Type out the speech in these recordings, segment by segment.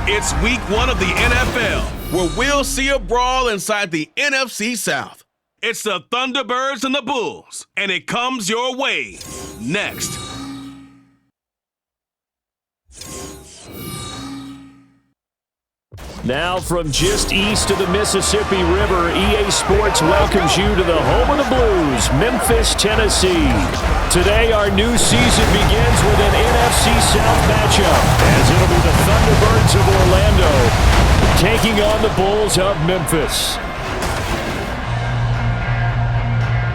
It's week 1 of the NFL, where we'll see a brawl inside the NFC South. It's the Thunderbirds and the Bulls, and it comes your way next. Now from just east of the Mississippi River, EA Sports welcomes you to the home of the Blues, Memphis, Tennessee. Today, our new season begins with an NFC South matchup, as it'll be the Thunderbirds of Orlando taking on the Bulls of Memphis.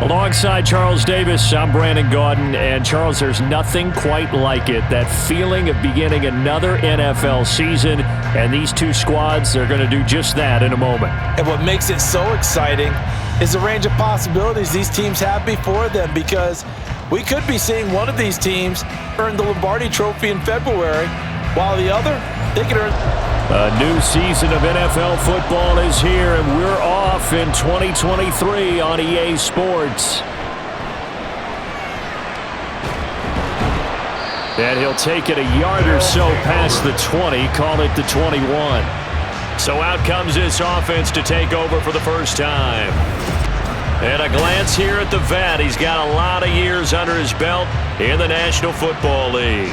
Alongside Charles Davis, I'm Brandon Gaudin, and Charles, there's nothing quite like it. That feeling of beginning another NFL season, and these two squads are going to do just that in a moment. And what makes it so exciting is the range of possibilities these teams have before them, because we could be seeing one of these teams earn the Lombardi Trophy in February, while the other, they could earn... A new season of NFL football is here, and we're off in 2023 on EA Sports. And he'll take it a yard or so past the 20, call it the 21. So out comes this offense to take over for the first time. And a glance here at the vet. He's got a lot of years under his belt in the National Football League.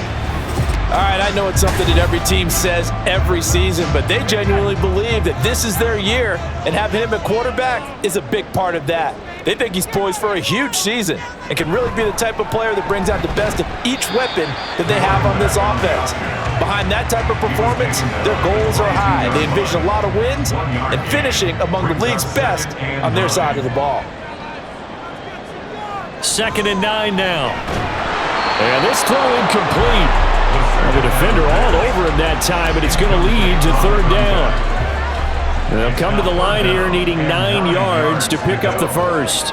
All right, I know it's something that every team says every season, but they genuinely believe that this is their year, and having him at quarterback is a big part of that. They think he's poised for a huge season and can really be the type of player that brings out the best of each weapon that they have on this offense. Behind that type of performance, their goals are high. They envision a lot of wins and finishing among the league's best on their side of the ball. 2nd and 9 now. And this throw incomplete. The defender all over him that time, and it's going to lead to 3rd down. They'll come to the line here needing 9 yards to pick up the first.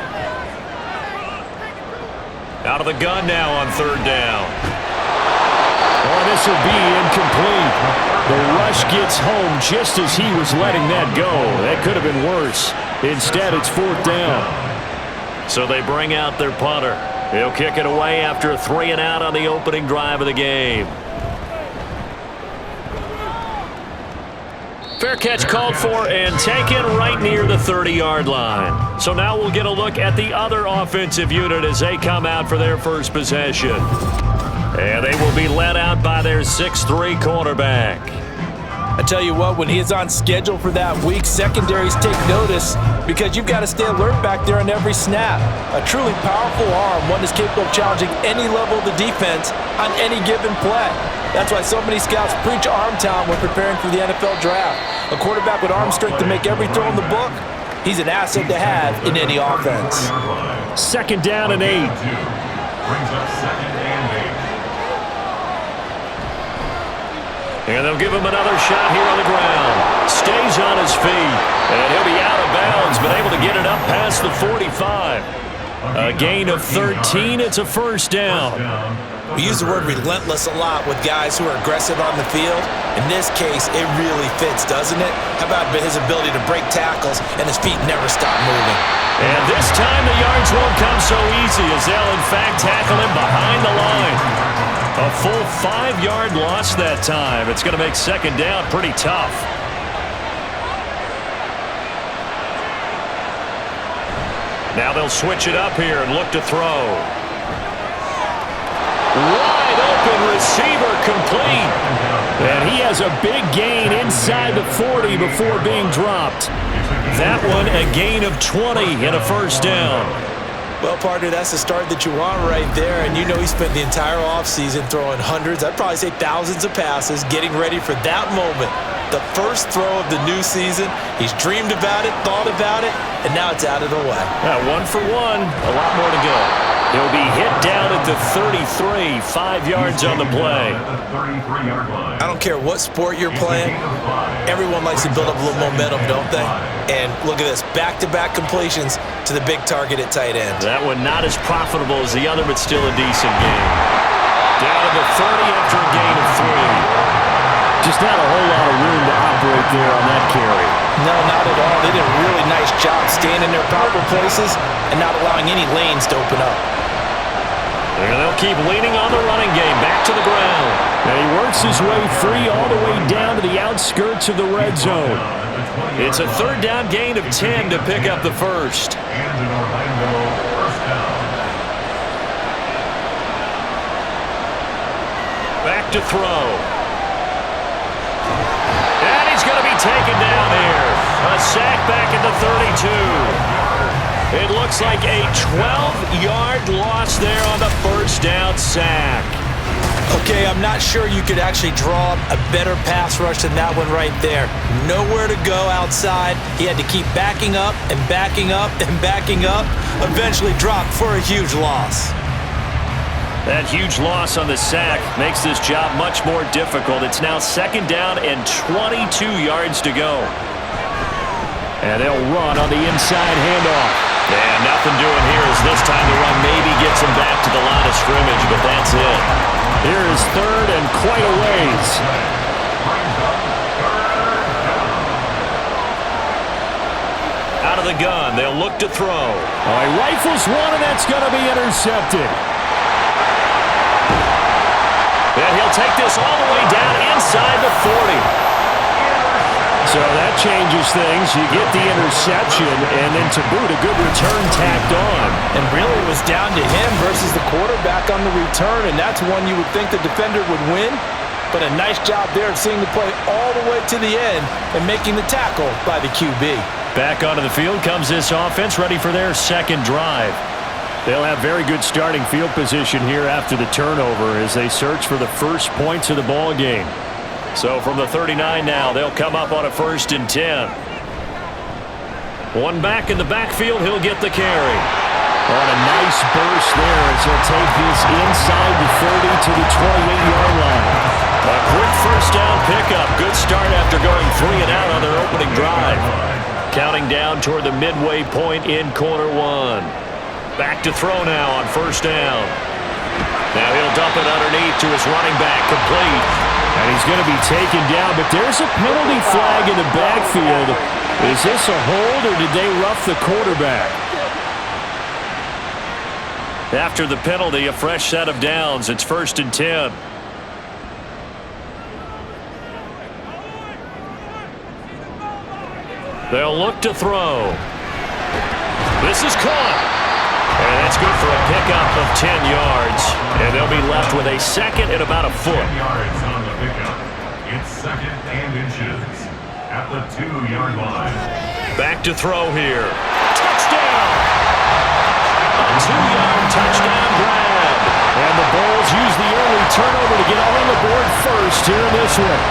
Out of the gun now on 3rd down. Oh, this will be incomplete. The rush gets home just as he was letting that go. That could have been worse. Instead, it's 4th down. So they bring out their punter. He'll kick it away after a 3-and-out on the opening drive of the game. Fair catch called for and taken right near the 30-yard line. So now we'll get a look at the other offensive unit as they come out for their first possession. And they will be led out by their 6'3" quarterback. I tell you what, when he is on schedule for that week, secondaries take notice because you've got to stay alert back there on every snap. A truly powerful arm, one that's capable of challenging any level of the defense on any given play. That's why so many scouts preach arm talent when preparing for the NFL draft. A quarterback with arm strength to make every throw in the book, he's an asset to have in any offense. 2nd down and 8. Brings up 2nd and 8. And they'll give him another shot here on the ground. Stays on his feet. And he'll be out of bounds, but able to get it up past the 45. A gain of 13. It's a 1st down. We use the word relentless a lot with guys who are aggressive on the field. In this case, it really fits, doesn't it? How about his ability to break tackles and his feet never stop moving? And this time the yards won't come so easy as they'll in fact tackle him behind the line. A full 5-yard loss that time. It's going to make 2nd down pretty tough. Now they'll switch it up here and look to throw. Wide open receiver complete. And he has a big gain inside the 40 before being dropped. That one a gain of 20 and a 1st down. Well, partner, that's the start that you want right there. And you know he spent the entire offseason throwing hundreds, I'd probably say thousands of passes, getting ready for that moment. The first throw of the new season. He's dreamed about it, thought about it, and now it's out of the way. 1 for 1, a lot more to go. He'll be hit down at the 33, 5 yards on the play. I don't care what sport you're playing. Everyone likes to build up a little momentum, don't they? And look at this, back-to-back completions to the big target at tight end. That one not as profitable as the other, but still a decent game. Down to the 30 after a gain of 3. Just not a whole lot of room to operate there on that carry. No, not at all. They did a really nice job staying in their proper places and not allowing any lanes to open up. And they'll keep leaning on the running game. Back to the ground. And he works works his way free all the way down to the outskirts of the red zone. It's a third down gain of 10 to pick up the first. And an Orlando first down. Back to throw. And he's going to be taken down here. A sack back at the 32. It looks like a 12-yard loss there on the first down sack. Okay, I'm not sure you could actually draw a better pass rush than that one right there. Nowhere to go outside. He had to keep backing up and backing up and backing up. Eventually dropped for a huge loss. That huge loss on the sack makes this job much more difficult. It's now second down and 22 yards to go. And they'll run on the inside handoff. And nothing doing here as this time the run maybe gets him back to the line of scrimmage, but that's it. Here is third and quite a ways. Out of the gun, they'll look to throw. Oh, he rifles one, and that's going to be intercepted. And he'll take this all the way down inside the 40. So that changes things. You get the interception, and then to boot, a good return tacked on. And really it was down to him versus the quarterback on the return, and that's one you would think the defender would win. But a nice job there of seeing the play all the way to the end and making the tackle by the QB. Back onto the field comes this offense, ready for their second drive. They'll have very good starting field position here after the turnover as they search for the first points of the ball game. So from the 39 now, they'll come up on a 1st and 10. One back in the backfield, he'll get the carry. On a nice burst there as he'll take this inside the 30 to the 28-yard line. A quick first down pickup. Good start after going 3 and out on their opening drive. Counting down toward the midway point in quarter one. Back to throw now on first down. Now he'll dump it underneath to his running back, complete. And he's going to be taken down, but there's a penalty flag in the backfield. Is this a hold, or did they rough the quarterback? After the penalty, a fresh set of downs. It's 1st and 10. They'll look to throw. This is caught. And that's good for a pickup of 10 yards. And they'll be left with a second and about a foot. 10 yards on the pickup. It's 2nd and inches at the 2-yard line. Back to throw here. Touchdown! A 2-yard touchdown grab. And the Bulls use the early turnover to get on the board first here in this one.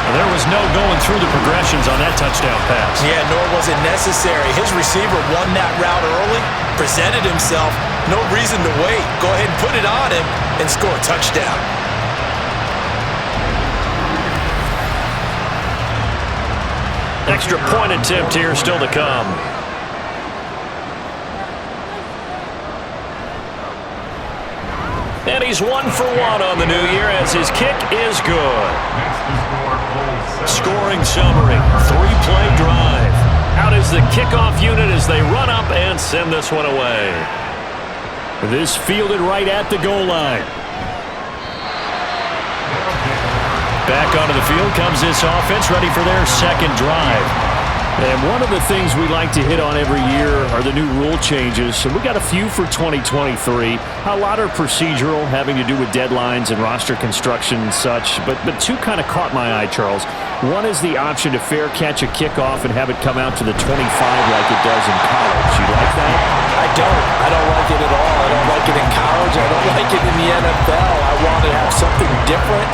There was no going through the progressions on that touchdown pass. Yeah, nor was it necessary. His receiver won that route early, presented himself. No reason to wait. Go ahead and put it on him and score a touchdown. Extra point attempt here still to come. And he's 1 for 1 on the new year as his kick is good. Scoring summary, 3-play drive. Out is the kickoff unit as they run up and send this one away. This fielded right at the goal line. Back onto the field comes this offense, ready for their second drive. And one of the things we like to hit on every year are the new rule changes. So we got a few for 2023. A lot are procedural, having to do with deadlines and roster construction and such. But two kind of caught my eye, Charles. One is the option to fair catch a kickoff and have it come out to the 25 like it does in college. You like that? I don't like it at all. I don't like it in college. I don't like it in the NFL. I want to have something different.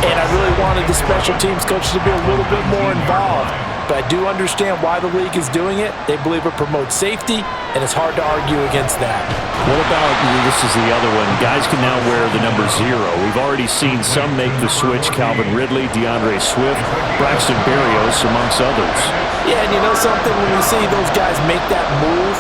And I really wanted the special teams coaches to be a little bit more involved. But I do understand why the league is doing it. They believe it promotes safety, and it's hard to argue against that. What about, this is the other one, guys can now wear the number 0. We've already seen some make the switch, Calvin Ridley, DeAndre Swift, Braxton Berrios, amongst others. Yeah, and you know something? When we see those guys make that move,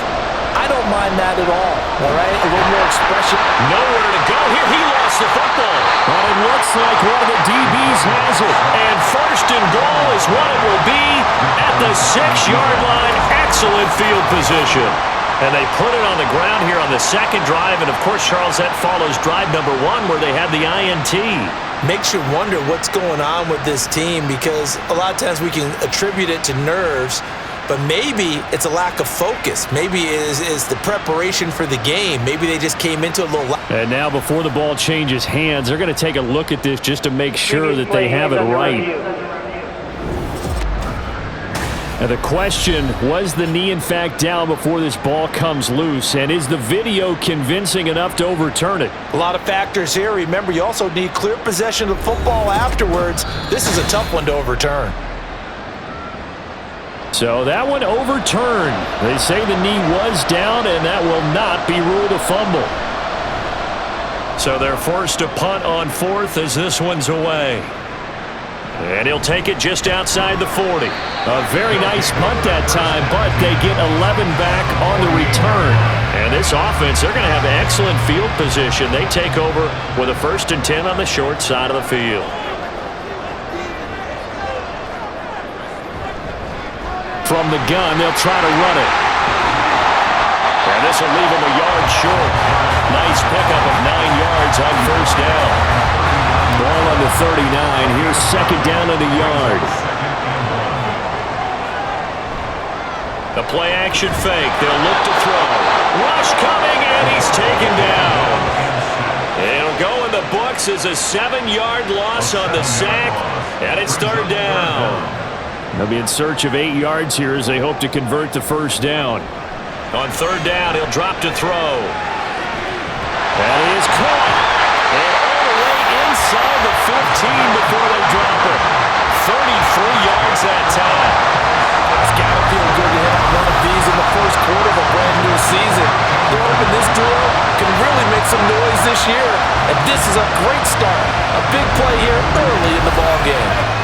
I don't mind that at all right? A little more expression. Nowhere to go here. He lost the football. But it looks like one of the DBs has it. And 1st and goal is what it will be at the 6-yard line. Excellent field position. And they put it on the ground here on the second drive. And, of course, Charles, that follows drive number 1 where they had the INT. Makes you wonder what's going on with this team, because a lot of times we can attribute it to nerves, but maybe it's a lack of focus. Maybe it is the preparation for the game. Maybe they just came into a little... And now before the ball changes hands, they're going to take a look at this just to make sure that they have it right. Now the question, was the knee in fact down before this ball comes loose? And is the video convincing enough to overturn it? A lot of factors here. Remember, you also need clear possession of the football afterwards. This is a tough one to overturn. So that one overturned. They say the knee was down, and that will not be ruled a fumble. So they're forced to punt on 4th as this one's away. And he'll take it just outside the 40. A very nice punt that time, but they get 11 back on the return. And this offense, they're going to have excellent field position. They take over with a 1st and 10 on the short side of the field. From the gun, they'll try to run it. And this will leave them a yard short. Nice pickup of 9 yards on 1st down. Ball on the 39. Here's 2nd down and a yard. The play action fake. They'll look to throw. Rush coming, and he's taken down. It'll go in the books as a 7-yard loss on the sack, and it's 3rd down. They'll be in search of 8 yards here as they hope to convert the 1st down. On 3rd down, he'll drop to throw. That is caught. And all the way inside the 15 before they drop it. 33 yards that time. It's got to feel good to hit one of these in the first quarter of a brand new season. They're hoping this duo can really make some noise this year. And this is a great start. A big play here early in the ballgame.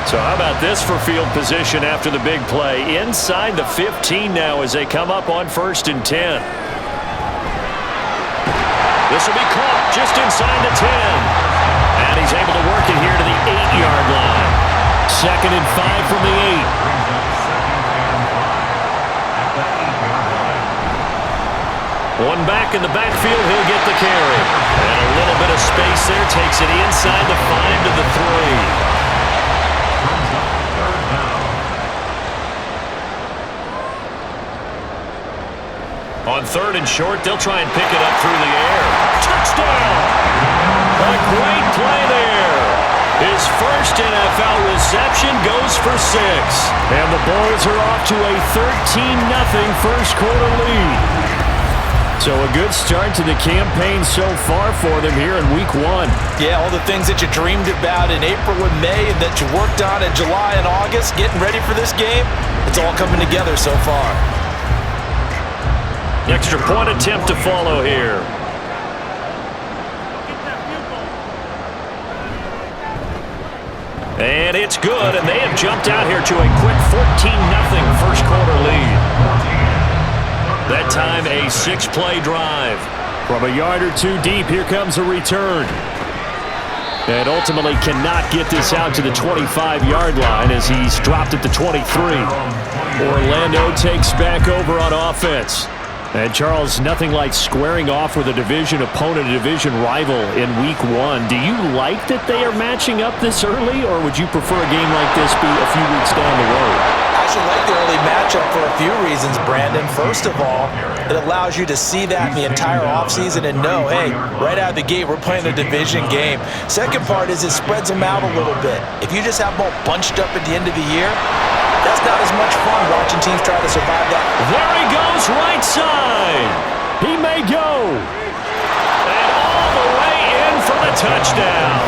So how about this for field position after the big play? Inside the 15 now as they come up on 1st and 10. This will be caught just inside the 10. And he's able to work it here to the 8-yard line. 2nd and 5 from the 8. One back in the backfield, he'll get the carry. And a little bit of space there takes it inside the 5 to the 3. On 3rd and short, they'll try and pick it up through the air. Touchdown! A great play there. His first NFL reception goes for 6. And the Bulls are off to a 13-0 first quarter lead. So a good start to the campaign so far for them here in week 1. Yeah, all the things that you dreamed about in April and May and that you worked on in July and August, getting ready for this game, it's all coming together so far. Extra point attempt to follow here. And it's good, and they have jumped out here to a quick 14-0 first quarter lead. That time a 6-play drive. From a yard or 2 deep, here comes a return. And ultimately cannot get this out to the 25-yard line as he's dropped at the 23. Orlando takes back over on offense. And, Charles, nothing like squaring off with a division opponent, a division rival in week 1. Do you like that they are matching up this early, or would you prefer a game like this be a few weeks down the road? I should like the early matchup for a few reasons, Brandon. First of all, it allows you to see that in the entire offseason and know, hey, right out of the gate, we're playing a division game. Second part is it spreads them out a little bit. If you just have them all bunched up at the end of the year, that's not as much fun watching teams try to survive that. There he goes, right side. He may go. And all the way in for the touchdown.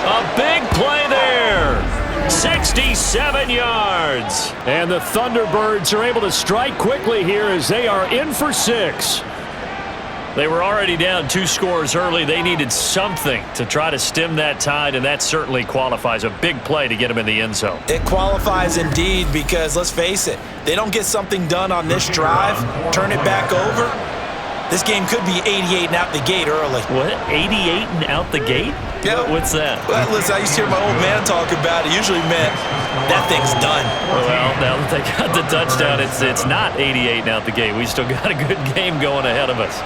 A big play there. 67 yards. And the Thunderbirds are able to strike quickly here as they are in for 6. They were already down 2 scores early. They needed something to try to stem that tide, and that certainly qualifies. A big play to get them in the end zone. It qualifies indeed because, let's face it, they don't get something done on this drive, turn it back over, This game could be 88 and out the gate early. What? 88 and out the gate? Yeah. What's that? Well, listen, I used to hear my old man talk about it. Usually meant that thing's done. Well, now that they got the touchdown, it's not 88 and out the gate. We still got a good game going ahead of us.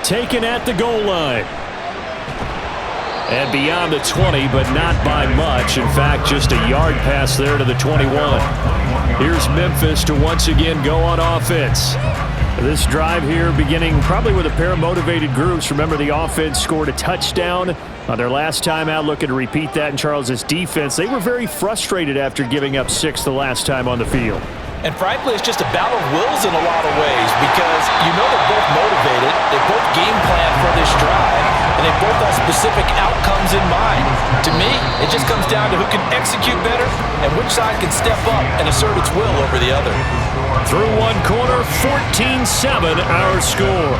Taken at the goal line. And beyond the 20, but not by much. In fact, just a yard pass there to the 21. Here's Memphis to once again go on offense. This drive here beginning probably with a pair of motivated groups. Remember, the offense scored a touchdown on their last time out, looking to repeat that in Charles's defense. They were very frustrated after giving up 6 the last time on the field. And frankly, it's just a battle of wills in a lot of ways because you know they're both motivated, they both game plan for this drive, and they both have specific outcomes in mind. To me, it just comes down to who can execute better and which side can step up and assert its will over the other. Through one quarter, 14-7 our score.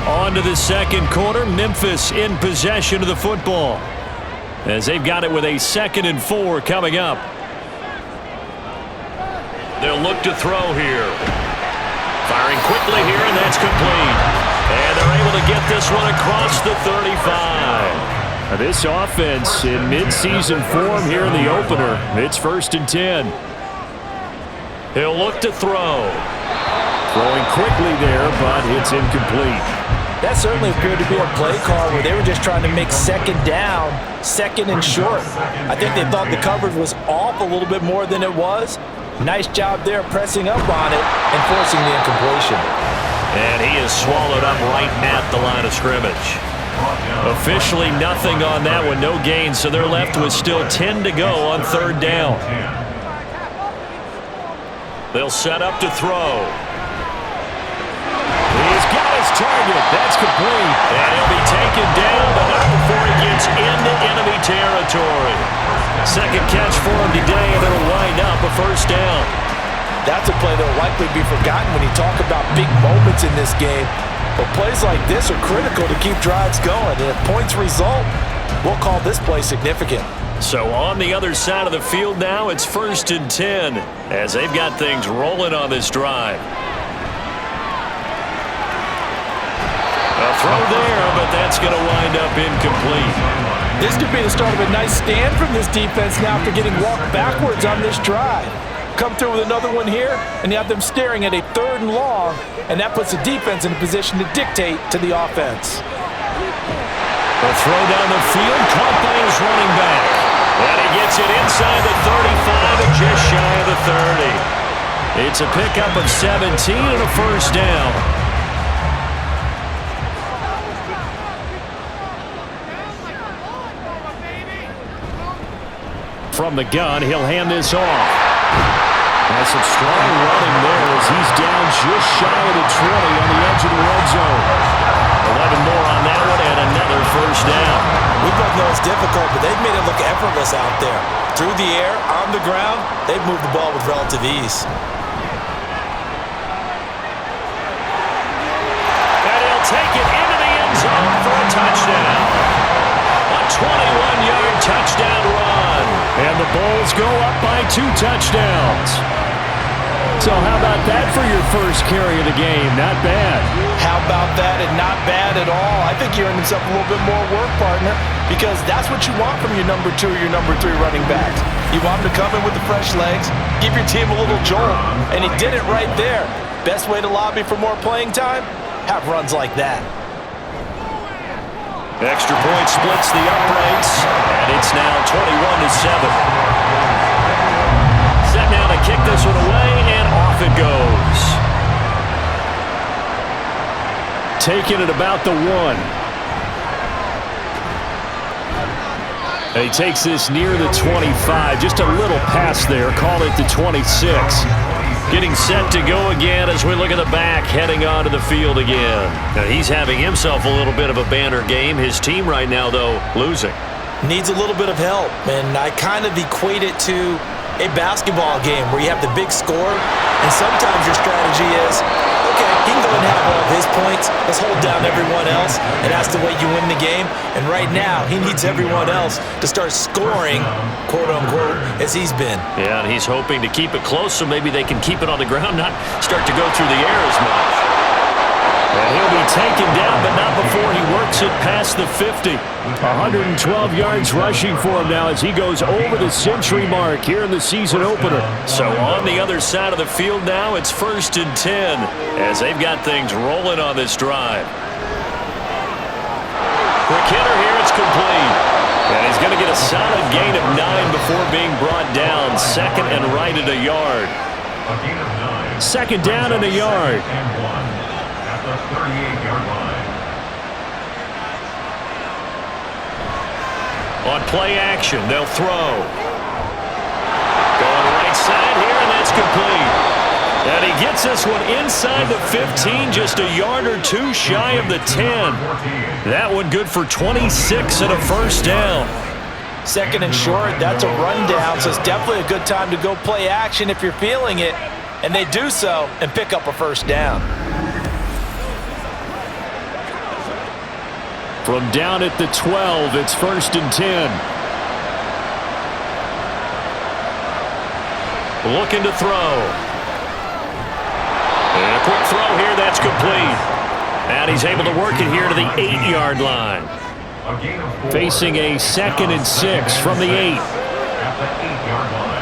On to the second quarter, Memphis in possession of the football, as they've got it with a 2nd and 4 coming up. They'll look to throw here. Firing quickly here, and that's complete. And they're able to get this one across the 35. This offense in midseason form here in the opener. It's 1st and 10. He'll look to throw. Throwing quickly there, but it's incomplete. That certainly appeared to be a play call where they were just trying to make 2nd down, 2nd and short. I think they thought the coverage was off a little bit more than it was. Nice job there pressing up on it and forcing the incompletion. And he is swallowed up right at the line of scrimmage. Officially nothing on that one, no gain, so they're left with still 10 to go on 3rd down. They'll set up to throw. He's got his target. That's complete. And he'll be taken down, but not before he gets into enemy territory. 2nd catch for him today, and it'll wind up a 1st down. That's a play that will likely be forgotten when you talk about big moments in this game. But plays like this are critical to keep drives going. And if points result, we'll call this play significant. So on the other side of the field now, it's 1st and 10 as they've got things rolling on this drive. A throw there, but that's going to wind up incomplete. This could be the start of a nice stand from this defense now after getting walked backwards on this drive. Come through with another one here, and you have them staring at a 3rd and long, and that puts the defense in a position to dictate to the offense. A throw down the field, caught by his running back. And he gets it inside the 35 and just shy of the 30. It's a pickup of 17 and a 1st down. From the gun, he'll hand this off. That's some strong running there as he's down just shy of the 20 on the edge of the red zone. 11 more on that one and another 1st down. We both know it's difficult, but they've made it look effortless out there. Through the air, on the ground, they've moved the ball with relative ease. And he'll take it into the end zone for a touchdown. A 21-yard touchdown run. And the Bulls go up by 2 touchdowns. So how about that for your first carry of the game? Not bad. How about that, and not bad at all. I think you earned himself a little bit more work, partner, because that's what you want from your number 2 or your number 3 running backs. You want him to come in with the fresh legs, give your team a little jolt, and he did it right there. Best way to lobby for more playing time? Have runs like that. Extra point splits the uprights, and it's now 21-7. Set now to kick this one away, and off it goes. Taking it about the 1. And he takes this near the 25. Just a little pass there. Call it the 26. Getting set to go again as we look at the back, heading onto the field again. Now he's having himself a little bit of a banner game. His team right now, though, losing. Needs a little bit of help, and I kind of equate it to a basketball game where you have the big score, and sometimes your strategy is, okay, he can go and have all of his points. Let's hold down everyone else, and that's the way you win the game. And right now, he needs everyone else to start scoring, quote-unquote, as he's been. Yeah, and he's hoping to keep it close so maybe they can keep it on the ground, not start to go through the air as much. And he'll be taken down, but not before he works it past the 50. 112 yards rushing for him now as he goes over the century mark here in the season opener. So on the other side of the field now, it's 1st and 10 as they've got things rolling on this drive. Quick hitter here, it's complete. And he's going to get a solid gain of 9 before being brought down. 2nd and right at a yard. 2nd down and a yard. At the 38-yard line. On play action, they'll throw. Going right side here, and that's complete. And he gets this one inside the 15, just a yard or two shy of the 10. That one good for 26 and a 1st down. 2nd and short, that's a rundown, so it's definitely a good time to go play action if you're feeling it. And they do so and pick up a 1st down. From down at the 12, it's 1st and 10. Looking to throw. And a quick throw here, that's complete. And he's able to work it here to the 8-yard line. Facing a 2nd and 6 from the 8. At the 8-yard line.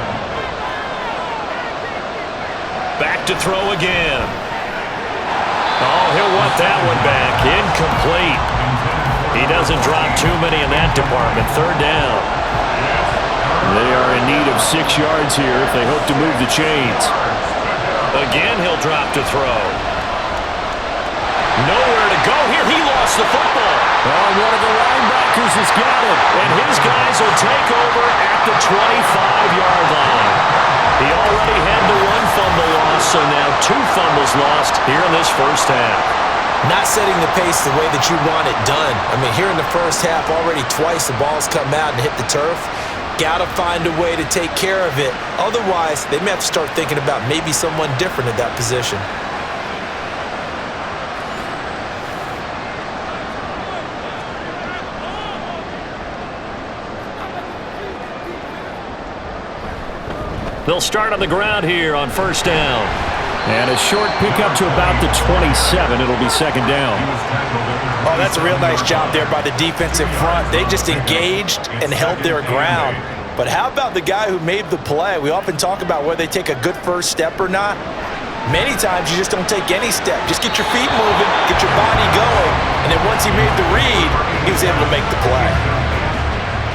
Back to throw again. Oh, he'll want that one back. Incomplete. He doesn't drop too many in that department. 3rd down. They are in need of 6 yards here if they hope to move the chains. Again, he'll drop to throw. Nowhere to go here. He lost the football. Oh, one of the linebackers has got it. And his guys will take over at the 25-yard line. He already had the 1 fumble loss, so now 2 fumbles lost here in this 1st half. Not setting the pace the way that you want it done. I mean, here in the 1st half, already twice the ball's come out and hit the turf. Got to find a way to take care of it. Otherwise, they may have to start thinking about maybe someone different at that position. They'll start on the ground here on 1st down. And a short pickup to about the 27. It'll be 2nd down. Oh, that's a real nice job there by the defensive front. They just engaged and held their ground. But how about the guy who made the play? We often talk about whether they take a good first step or not. Many times you just don't take any step. Just get your feet moving, get your body going, and then once he made the read, he was able to make the play.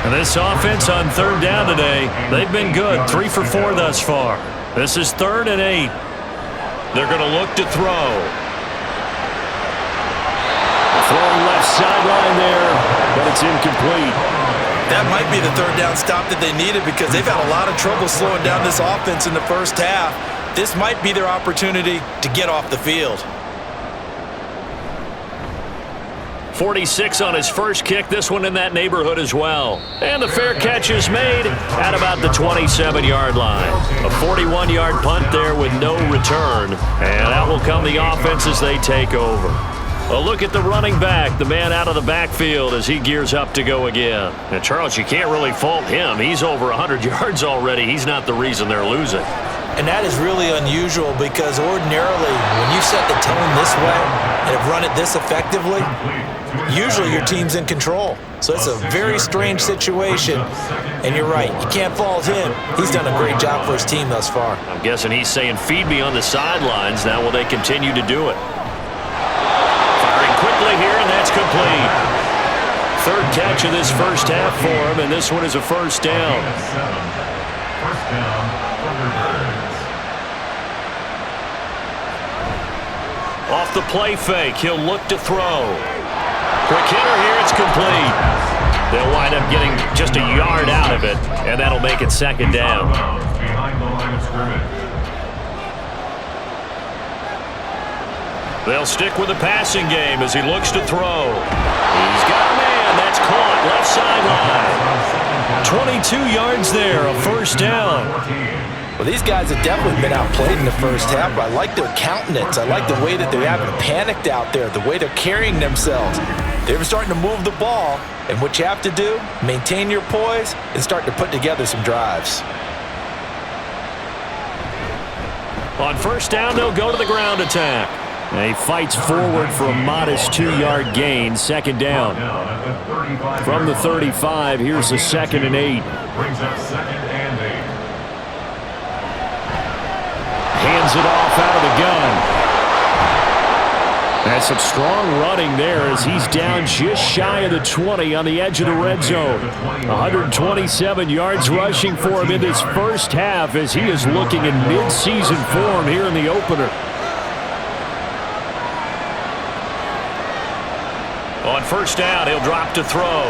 And this offense on 3rd down today, they've been good. 3 for 4 thus far. This is 3rd and 8. They're going to look to throw. Throwing left sideline there, but it's incomplete. That might be the 3rd down stop that they needed because they've had a lot of trouble slowing down this offense in the 1st half. This might be their opportunity to get off the field. 46 on his first kick, this one in that neighborhood as well. And the fair catch is made at about the 27-yard line. A 41-yard punt there with no return. And that will come the offense as they take over. A look at the running back, the man out of the backfield as he gears up to go again. And Charles, you can't really fault him. He's over 100 yards already. He's not the reason they're losing. And that is really unusual because ordinarily when you set the tone this way and have run it this effectively, usually your team's in control. So it's a very strange situation. And you're right, you can't fault him. He's done a great job for his team thus far. I'm guessing he's saying, feed me on the sidelines. Now will they continue to do it? Firing quickly here, and that's complete. 3rd catch of this 1st half for him, and this one is a 1st down. 1st down, Thunderbirds. Off the play fake, he'll look to throw. Quick hitter here, it's complete. They'll wind up getting just a yard out of it, and that'll make it 2nd down. Behind the line of scrimmage. They'll stick with the passing game as he looks to throw. He's got a man, that's caught, left sideline. 22 yards there, a first down. Well, these guys have definitely been outplayed in the first half, but I like their countenance. I like the way that they're having panicked out there, the way they're carrying themselves. They're starting to move the ball, and what you have to do, maintain your poise and start to put together some drives. On first down, they'll go to the ground attack. And he fights forward for a modest 2-yard gain, second down. From the 35, here's a 2nd and 8. Brings up 2nd and 8. Hands it off out of the gun. That's some strong running there as he's down just shy of the 20 on the edge of the red zone. 127 yards rushing for him in this first half as he is looking in mid-season form here in the opener. On first down, he'll drop to throw.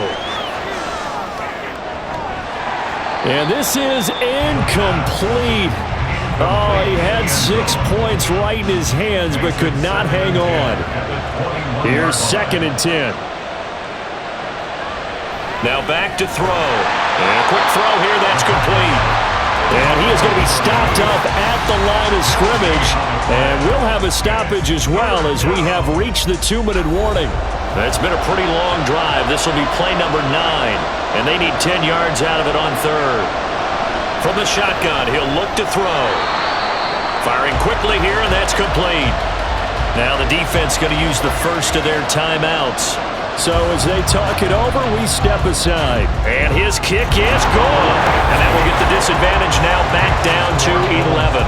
And this is incomplete. Oh, he had 6 points right in his hands, but could not hang on. Here's 2nd and 10. Now back to throw. And a quick throw here, that's complete. And he is going to be stopped up at the line of scrimmage. And we'll have a stoppage as well as we have reached the 2-minute warning. That's been a pretty long drive. This will be play number 9. And they need 10 yards out of it on third. From the shotgun, he'll look to throw. Firing quickly here, and that's complete. Now the defense going to use the first of their timeouts. So as they talk it over, we step aside. And his kick is good. And that will get the disadvantage now back down to 11.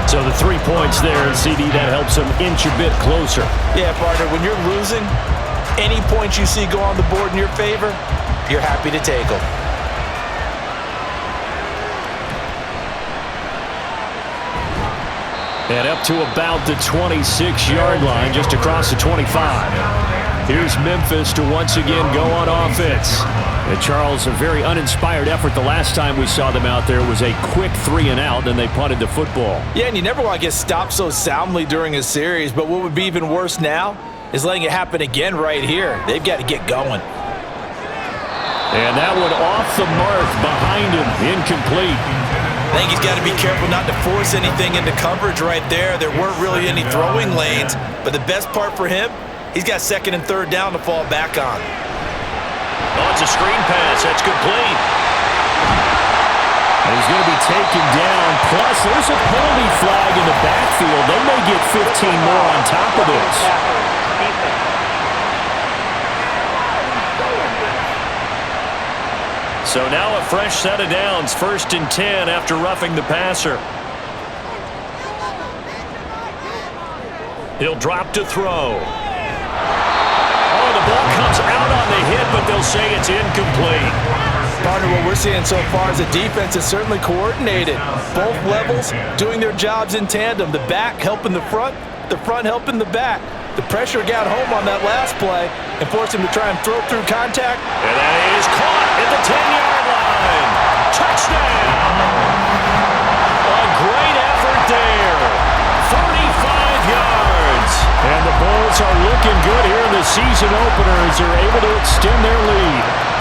So the 3 points there, and CD, that helps them inch a bit closer. Yeah, partner, when you're losing, any points you see go on the board in your favor, you're happy to take them. And up to about the 26-yard line, just across the 25. Here's Memphis to once again go on offense. And Charles, a very uninspired effort. The last time we saw them out there was a quick 3-and-out, then they punted the football. Yeah, and you never want to get stopped so soundly during a series, but what would be even worse now is letting it happen again right here. They've got to get going. And that one off the mark behind him, incomplete. I think he's got to be careful not to force anything into coverage right there. There weren't really any throwing lanes, but the best part for him, he's got 2nd and 3rd down to fall back on. Oh, it's a screen pass. That's complete. And he's going to be taken down. Plus, there's a penalty flag in the backfield. They may get 15 more on top of this. So now a fresh set of downs, 1st and 10 after roughing the passer. He'll drop to throw. Oh, the ball comes out on the hit, but they'll say it's incomplete. Partner, what we're seeing so far is the defense is certainly coordinated. Both levels doing their jobs in tandem. The back helping the front helping the back. The pressure got home on that last play and forced him to try and throw through contact. And that is caught at the 10-yard line. Touchdown! A great effort there. 35 yards. And the Bulls are looking good here in the season opener as they're able to extend their lead.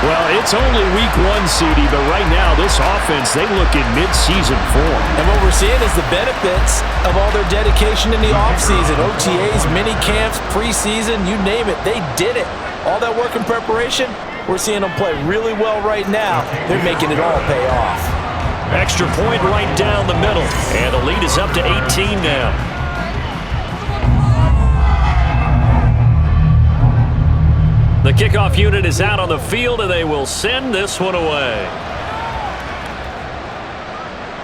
Well, it's only week 1, CD, but right now this offense, they look in mid-season form. And what we're seeing is the benefits of all their dedication in the offseason. OTAs, mini camps, preseason, you name it, they did it. All that work in preparation, we're seeing them play really well right now. They're making it all pay off. Extra point right down the middle, and the lead is up to 18 now. The kickoff unit is out on the field, and they will send this one away.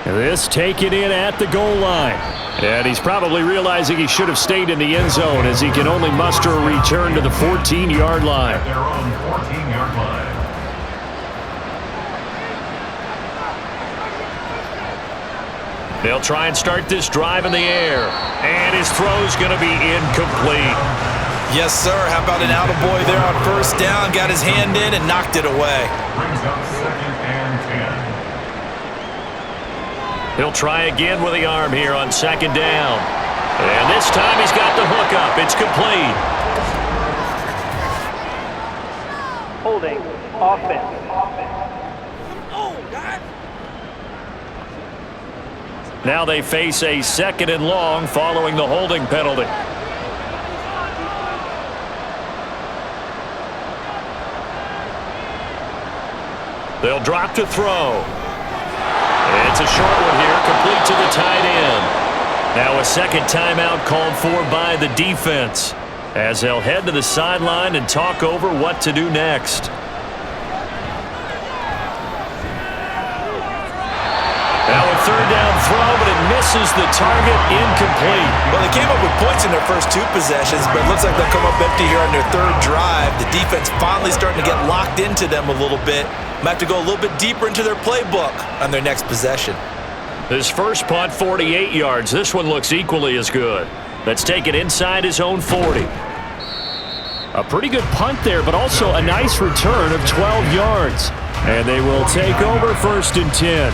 This taken in at the goal line. And he's probably realizing he should have stayed in the end zone as he can only muster a return to the 14-yard line. At their own 14-yard line. They'll try and start this drive in the air. And his throw's going to be incomplete. Yes, sir. How about an attaboy there on first down? Got his hand in and knocked it away. Brings up 2nd and 10. He'll try again with the arm here on 2nd down. And this time he's got the hook up. It's complete. Holding offense. Now they face a 2nd and long following the holding penalty. They'll drop to throw. It's a short one here, complete to the tight end. Now a second timeout called for by the defense as they'll head to the sideline and talk over what to do next. Now a 3rd down throw, but it misses the target, incomplete. Well, they came up with points in their first 2 possessions, but it looks like they'll come up empty here on their 3rd drive. The defense finally starting to get locked into them a little bit. Might have to go a little bit deeper into their playbook on their next possession. His first punt, 48 yards. This one looks equally as good. Let's take it inside his own 40. A pretty good punt there, but also a nice return of 12 yards. And they will take over 1st and 10.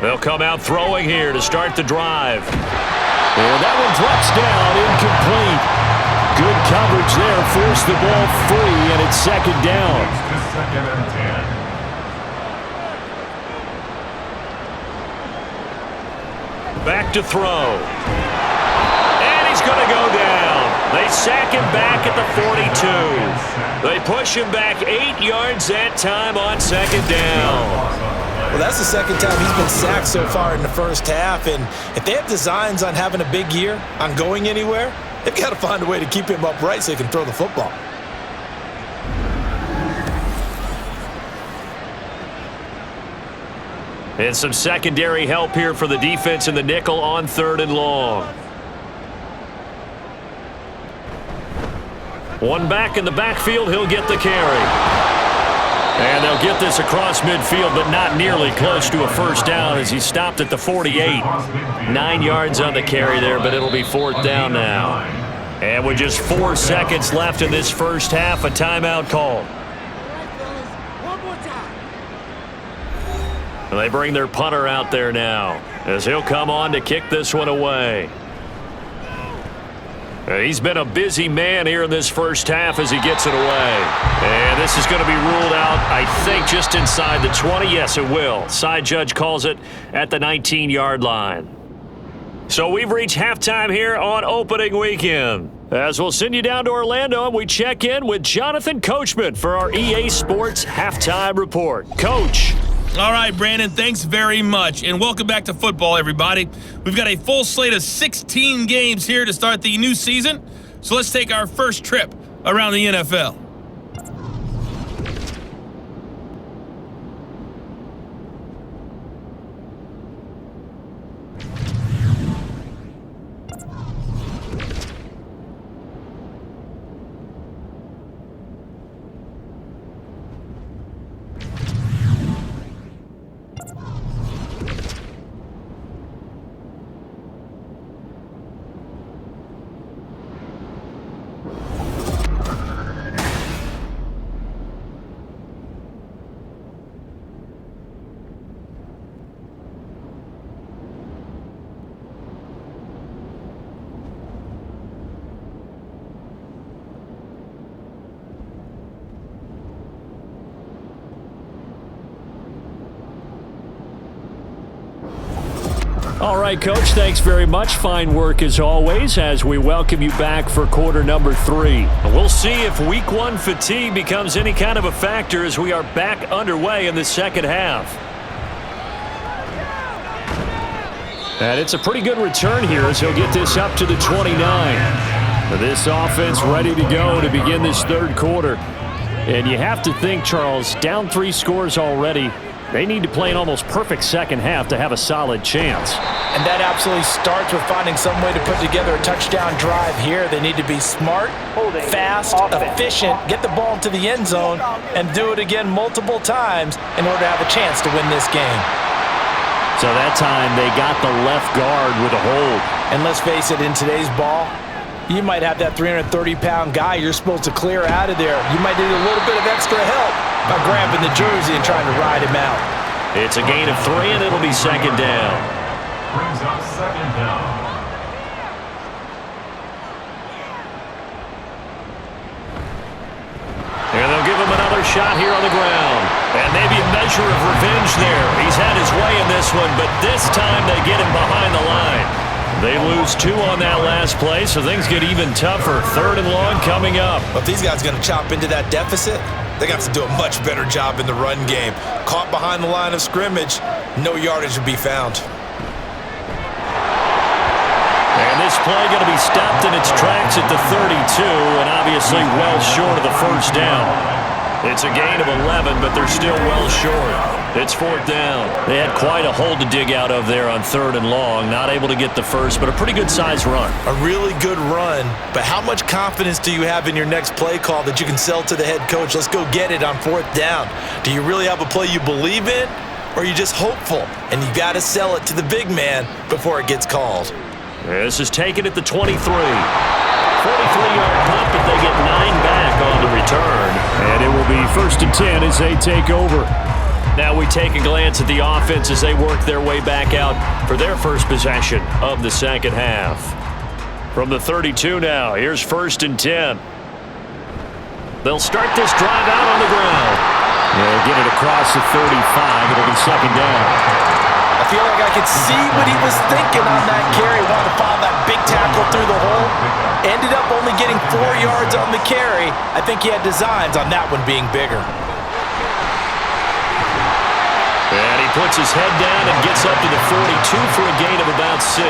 They'll come out throwing here to start the drive. And that one drops down, incomplete. Good coverage there, forced the ball free, and it's 2nd down. It's 2nd and 10. Back to throw. And he's going to go down. They sack him back at the 42. They push him back 8 yards that time on 2nd down. Well, that's the 2nd time he's been sacked so far in the first half, and if they have designs on having a big year, on going anywhere, they've got to find a way to keep him upright so he can throw the football. And some secondary help here for the defense in the nickel on 3rd and long. One back in the backfield, he'll get the carry. And they'll get this across midfield, but not nearly close to a 1st down as he stopped at the 48. 9 yards on the carry there, but it'll be 4th down now. And with just 4 seconds left in this first half, a timeout call. And they bring their punter out there now as he'll come on to kick this one away. He's been a busy man here in this first half as he gets it away. And this is going to be ruled out, I think, just inside the 20. Yes, it will. Side judge calls it at the 19-yard line. So we've reached halftime here on opening weekend. As we'll send you down to Orlando, and we check in with Jonathan Coachman for our EA Sports Halftime Report. Coach. All right, Brandon, thanks very much, and welcome back to football, everybody. We've got a full slate of 16 games here to start the new season, so let's take our first trip around the NFL. All right, Coach, thanks very much. Fine work as always as we welcome you back for quarter number 3. We'll see if week 1 fatigue becomes any kind of a factor as we are back underway in the second half. And it's a pretty good return here as he'll get this up to the 29. This offense ready to go to begin this third quarter. And you have to think, Charles, down 3 scores already. They need to play an almost perfect second half to have a solid chance. And that absolutely starts with finding some way to put together a touchdown drive here. They need to be smart, fast, efficient, get the ball to the end zone, and do it again multiple times in order to have a chance to win this game. So that time they got the left guard with a hold. And let's face it, in today's ball, you might have that 330-pound guy you're supposed to clear out of there. You might need a little bit of extra help by grabbing the jersey and trying to ride him out. It's a gain of 3, and it'll be second down. brings up second down. And they'll give him another shot here on the ground. And maybe a measure of revenge there. He's had his way in this one, but this time they get him behind the line. They lose 2 on that last play, so things get even tougher. 3rd and long coming up. But if these guys are going to chop into that deficit, they're going to have to do a much better job in the run game. Caught behind the line of scrimmage, no yardage to be found. And this play going to be stopped in its tracks at the 32, and obviously well short of the first down. It's a gain of 11, but they're still well short. It's 4th down. They had quite a hole to dig out of there on 3rd and long. Not able to get the first, but a pretty good-sized run. A really good run, but how much confidence do you have in your next play call that you can sell to the head coach? Let's go get it on 4th down. Do you really have a play you believe in, or are you just hopeful? And you got to sell it to the big man before it gets called. This is taken at the 23. 43-yard punt, but they get 9 back on the return. And it will be 1st and 10 as they take over. Now we take a glance at the offense as they work their way back out for their first possession of the second half. From the 32 now, here's 1st and 10. They'll start this drive out on the ground. They'll get it across the 35. It'll be 2nd down. I feel like I could see what he was thinking on that carry. Wanted to follow that big tackle through the hole. Ended up only getting 4 yards on the carry. I think he had designs on that one being bigger. And he puts his head down and gets up to the 42 for a gain of about 6.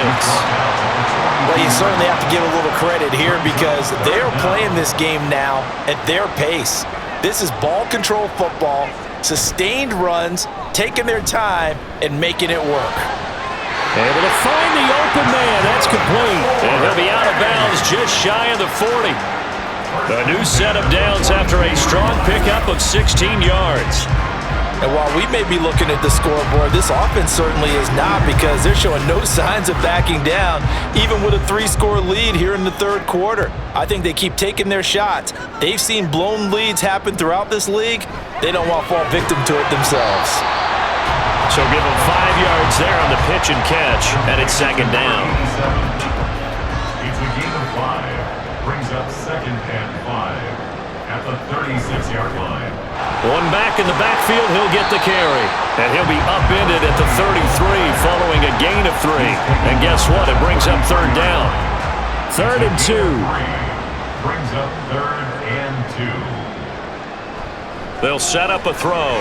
Well, you certainly have to give a little credit here because they're playing this game now at their pace. This is ball control football, sustained runs, taking their time, and making it work. Able to find the open man. That's complete. And he'll be out of bounds just shy of the 40. A new set of downs after a strong pickup of 16 yards. And while we may be looking at the scoreboard, this offense certainly is not because they're showing no signs of backing down, even with a 3-score lead here in the 3rd quarter. I think they keep taking their shots. They've seen blown leads happen throughout this league. They don't want to fall victim to it themselves. So give them 5 yards there on the pitch and catch, and it's 2nd down. It's a gain of 5. Brings up 2nd and 5 at the 36-yard line. One back in the backfield, he'll get the carry. And he'll be upended at the 33 following a gain of 3. And guess what? It brings up 3rd down. 3rd and 2. Brings up 3rd and 2. They'll set up a throw.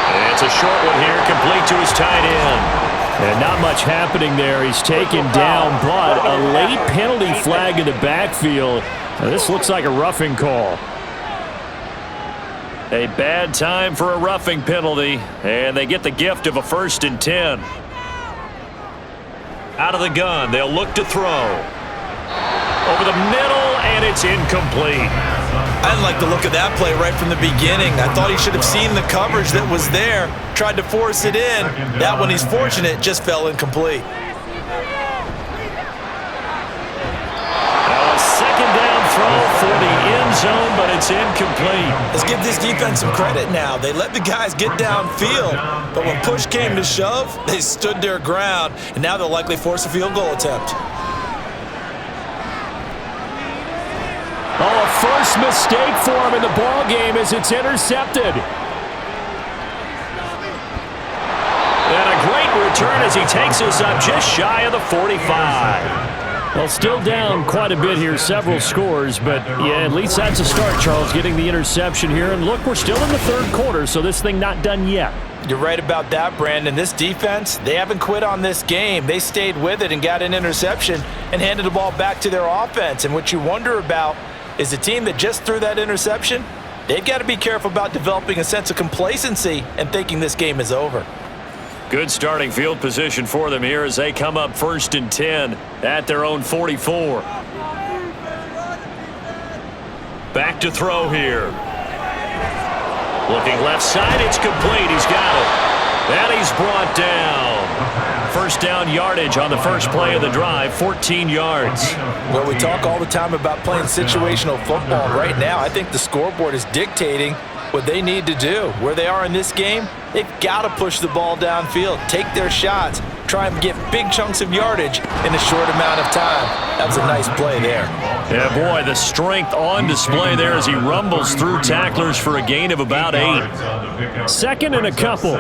And it's a short one here, complete to his tight end. And not much happening there. He's taken down, but a late penalty flag in the backfield. Now, this looks like a roughing call. A bad time for a roughing penalty, and they get the gift of a 1st and 10. Out of the gun, they'll look to throw. Over the middle, and it's incomplete. I didn't like the look of that play right from the beginning. I thought he should have seen the coverage that was there, tried to force it in. That one, he's fortunate, just fell incomplete. Now a 2nd down throw for the end zone, but it's incomplete. Let's give this defense some credit now. They let the guys get downfield, but when push came to shove, they stood their ground, and now they'll likely force a field goal attempt. Oh, a first mistake for him in the ball game as it's intercepted. And a great return as he takes us up just shy of the 45. Well, still down quite a bit here, several scores, but yeah, at least that's a start, Charles, getting the interception here. And look, we're still in the 3rd quarter, so this thing not done yet. You're right about that, Brandon. This defense, they haven't quit on this game. They stayed with it and got an interception and handed the ball back to their offense. And what you wonder about is the team that just threw that interception, they've got to be careful about developing a sense of complacency and thinking this game is over. Good starting field position for them here as they come up 1st and 10 at their own 44. Back to throw here. Looking left side, it's complete. He's got it. And he's brought down. 1st down yardage on the first play of the drive, 14 yards. Well, we talk all the time about playing situational football. Right now, I think the scoreboard is dictating what they need to do. Where they are in this game, they've got to push the ball downfield, take their shots, trying to get big chunks of yardage in a short amount of time. That was a nice play there. Yeah, boy, the strength on display there as he rumbles through tacklers for a gain of about 8. Second and a couple.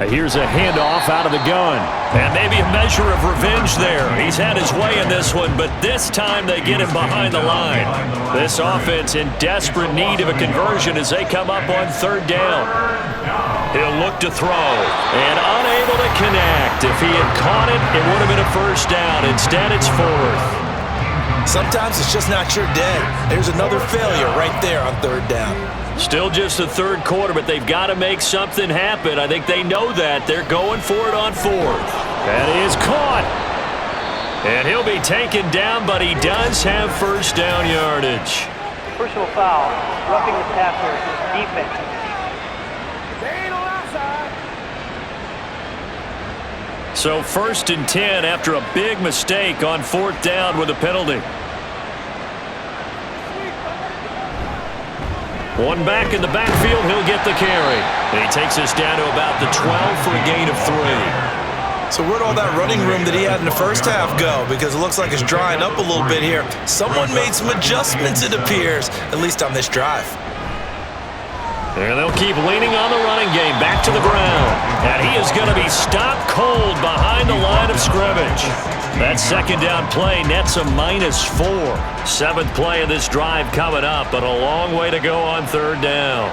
Here's a handoff out of the gun. And maybe a measure of revenge there. He's had his way in this one, but this time they get him behind the line. This offense in desperate need of a conversion as they come up on third down. He'll look to throw and unable to connect. If he had caught it, it would have been a first down. Instead, it's fourth. Sometimes it's just not your day. There's another failure right there on third down. Still just the third quarter, but they've got to make something happen. I think they know that. They're going for it on fourth. That is caught. And he'll be taken down, but he does have first down yardage. Personal foul, roughing the passer, defense. So 1st and 10 after a big mistake on fourth down with a penalty. One back in the backfield, he'll get the carry. He takes us down to about the 12 for a gain of 3. So where'd all that running room that he had in the first half go? Because it looks like it's drying up a little bit here. Someone made some adjustments, it appears, at least on this drive. And they'll keep leaning on the running game back to the ground. And he is going to be stopped cold behind the line of scrimmage. That second down play nets a -4. 7th play of this drive coming up, but a long way to go on third down.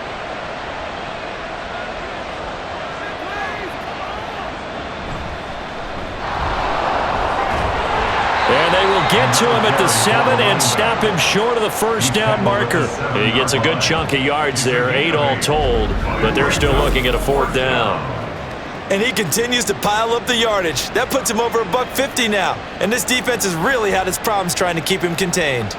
And they will get to him at the 7 and stop him short of the first down marker. He gets a good chunk of yards there, 8 all told, but they're still looking at a fourth down. And he continues to pile up the yardage. That puts him over $150 now. And this defense has really had its problems trying to keep him contained.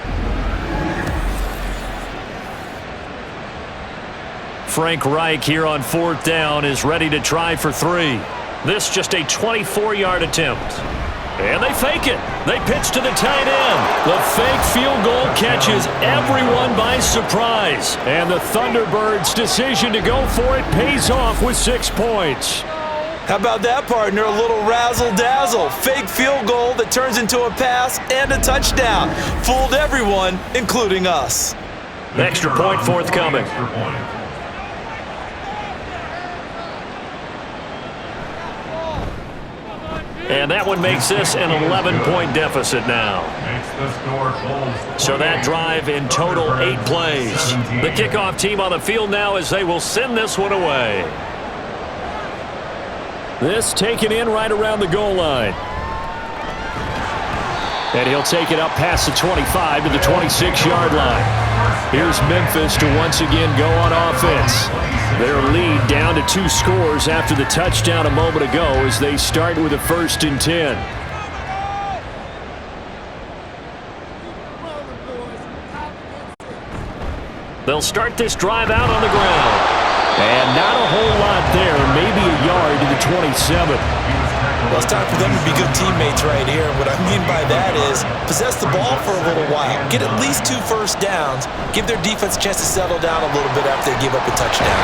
Frank Reich here on fourth down is ready to try for 3. This just a 24-yard attempt. And they fake it. They pitch to the tight end. The fake field goal catches everyone by surprise. And the Thunderbirds' decision to go for it pays off with 6 points. How about that, partner? A little razzle-dazzle. Fake field goal that turns into a pass and a touchdown. Fooled everyone, including us. Extra point forthcoming. And that one makes this an 11-point deficit now. So that drive in total 8 plays. The kickoff team on the field now as they will send this one away. This taken in right around the goal line. And he'll take it up past the 25 to the 26-yard line. Here's Memphis to once again go on offense. Their lead down to 2 scores after the touchdown a moment ago as they start with a 1st and 10. They'll start this drive out on the ground. And not a whole lot there, maybe a yard to the 27. Well, it's time for them to be good teammates right here. What I mean by that is possess the ball for a little while, get at least 2 first downs, give their defense a chance to settle down a little bit after they give up a touchdown.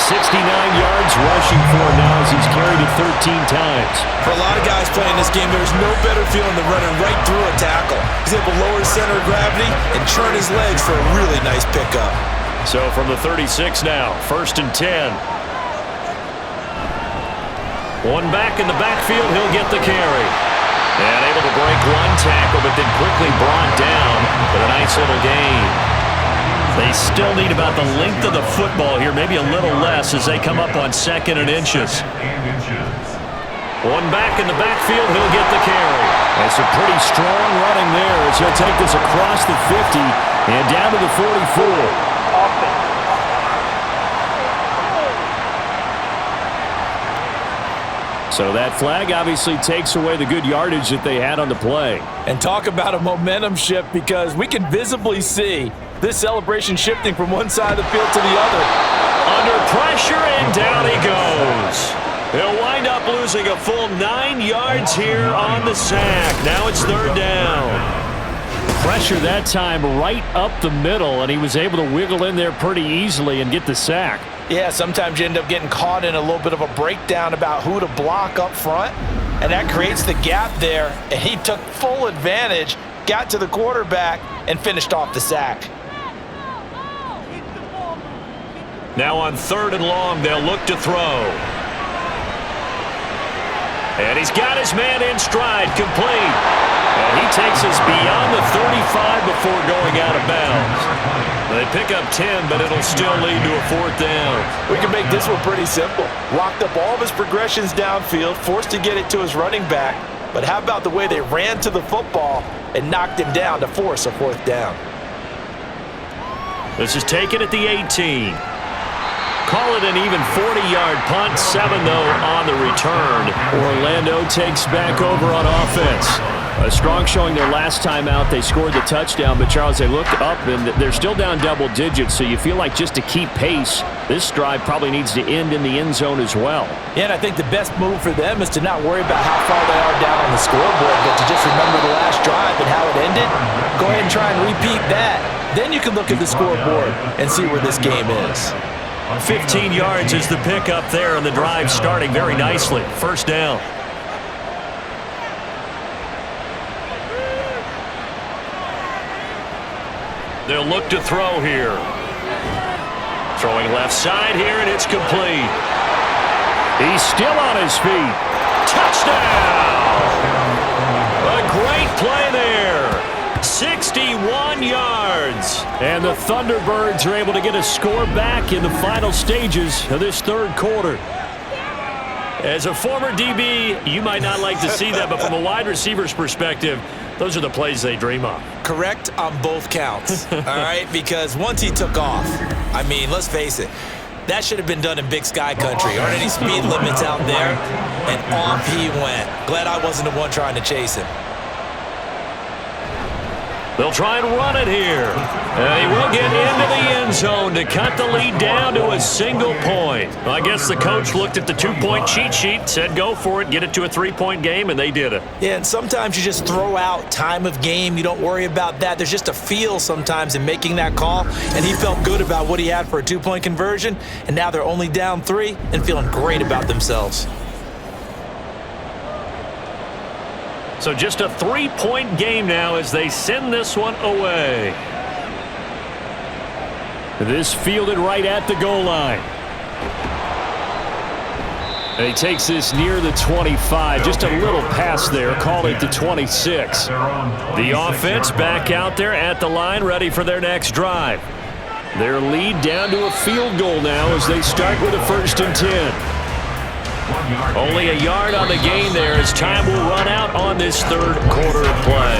69 yards rushing for him now as he's carried it 13 times. For a lot of guys playing this game, there's no better feeling than running right through a tackle. He's able to lower his center of gravity and churn his legs for a really nice pickup. So from the 36 now, 1st and 10. One back in the backfield, he'll get the carry. And able to break one tackle, but then quickly brought down with a nice little gain. They still need about the length of the football here, maybe a little less as they come up on 2nd and inches. One back in the backfield, he'll get the carry. That's a pretty strong running there as he'll take this across the 50 and down to the 44. So that flag obviously takes away the good yardage that they had on the play. And talk about a momentum shift, because we can visibly see this celebration shifting from one side of the field to the other. Under pressure, and down he goes. He'll wind up losing a full 9 yards here on the sack. Now it's 3rd down. Pressure that time right up the middle, and he was able to wiggle in there pretty easily and get the sack. Yeah, sometimes you end up getting caught in a little bit of a breakdown about who to block up front, and that creates the gap there, and he took full advantage, got to the quarterback, and finished off the sack. Now on 3rd and long, they'll look to throw. And he's got his man in stride, complete. And he takes us beyond the 35 before going out of bounds. They pick up 10, but it'll still lead to a 4th down. We can make this one pretty simple. Locked up all of his progressions downfield, forced to get it to his running back. But how about the way they ran to the football and knocked him down to force a 4th down? This is taken at the 18. Call it an even 40-yard punt, 7 though on the return. Orlando takes back over on offense. A strong showing their last time out. They scored the touchdown, but Charles, they looked up and they're still down double digits, so you feel like just to keep pace, this drive probably needs to end in the end zone as well. Yeah, and I think the best move for them is to not worry about how far they are down on the scoreboard, but to just remember the last drive and how it ended. Go ahead and try and repeat that. Then you can look at the scoreboard and see where this game is. 15 yards is the pickup there, and the drive starting very nicely. 1st down. They'll look to throw here. Throwing left side here, and it's complete. He's still on his feet. Touchdown! A great play there. 61 yards. And the Thunderbirds are able to get a score back in the final stages of this 3rd quarter. As a former DB, you might not like to see that, but from a wide receiver's perspective, those are the plays they dream of. Correct on both counts, all right? Because once he took off, I mean, let's face it, that should have been done in Big Sky Country. Aren't any speed limits out there? And off he went. Glad I wasn't the one trying to chase him. They'll try and run it here. And he will get into the end zone to cut the lead down to a single point. Well, I guess the coach looked at the 2-point cheat sheet, said go for it, get it to a 3-point game, and they did it. Yeah, and sometimes you just throw out time of game. You don't worry about that. There's just a feel sometimes in making that call, and he felt good about what he had for a 2-point conversion, and now they're only down 3 and feeling great about themselves. So just a 3-point game now as they send this one away. This fielded right at the goal line. And he takes this near the 25. Just a little pass there. Call it the 26. The offense back out there at the line, ready for their next drive. Their lead down to a field goal now as they start with a 1st and 10. Only a yard on the gain there as time will run out on this 3rd quarter of play.